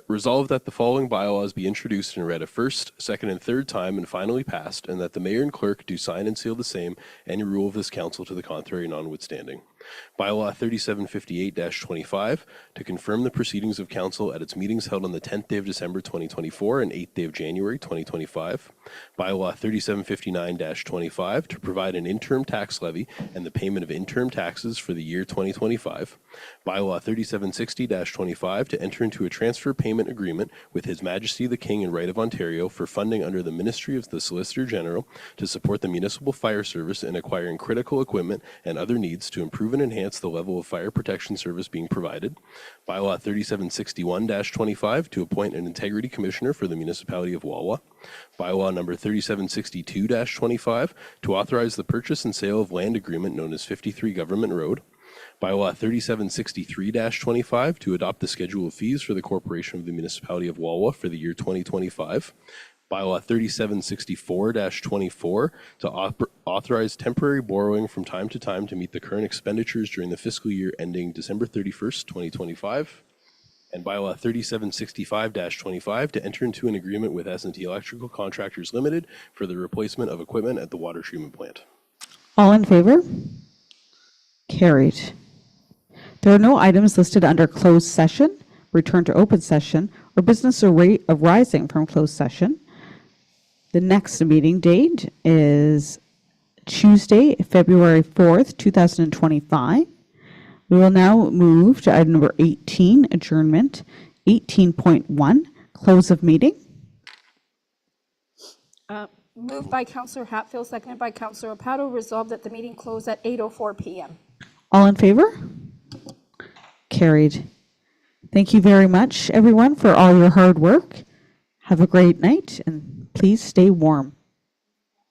Resolved that the following bylaws be introduced and read a first, second, and third time and finally passed, and that the mayor and clerk do sign and seal the same, any rule of this council to the contrary notwithstanding. Bylaw 3758-25, to confirm the proceedings of council at its meetings held on the 10th day of December 2024 and 8th day of January 2025. Bylaw 3759-25, to provide an interim tax levy and the payment of interim taxes for the year 2025. Bylaw 3760-25, to enter into a transfer payment agreement with His Majesty the King and Right of Ontario for funding under the Ministry of the Solicitor General to support the municipal fire service in acquiring critical equipment and other needs to improve and enhance the level of fire protection service being provided. Bylaw 3761-25, to appoint an integrity commissioner for the municipality of Wawa. Bylaw number 3762-25, to authorize the purchase and sale of land agreement known as 53 Government Road. Bylaw 3763-25, to adopt the schedule of fees for the corporation of the municipality of Wawa for the year 2025. Bylaw 3764-24, to authorize temporary borrowing from time to time to meet the current expenditures during the fiscal year ending December 31st, 2025. And Bylaw 3765-25, to enter into an agreement with S&T Electrical Contractors Limited for the replacement of equipment at the water treatment plant. All in favor? Carried. There are no items listed under closed session, return to open session, or business arising from closed session. The next meeting date is Tuesday, February 4th, 2025. We will now move to item number 18, adjournment. 18.1, close of meeting. Moved by Councillor Hatfield, seconded by Councillor Opato. Resolved that the meeting close at 8:04 p.m. All in favor? Carried. Thank you very much, everyone, for all your hard work. Have a great night, and please stay warm.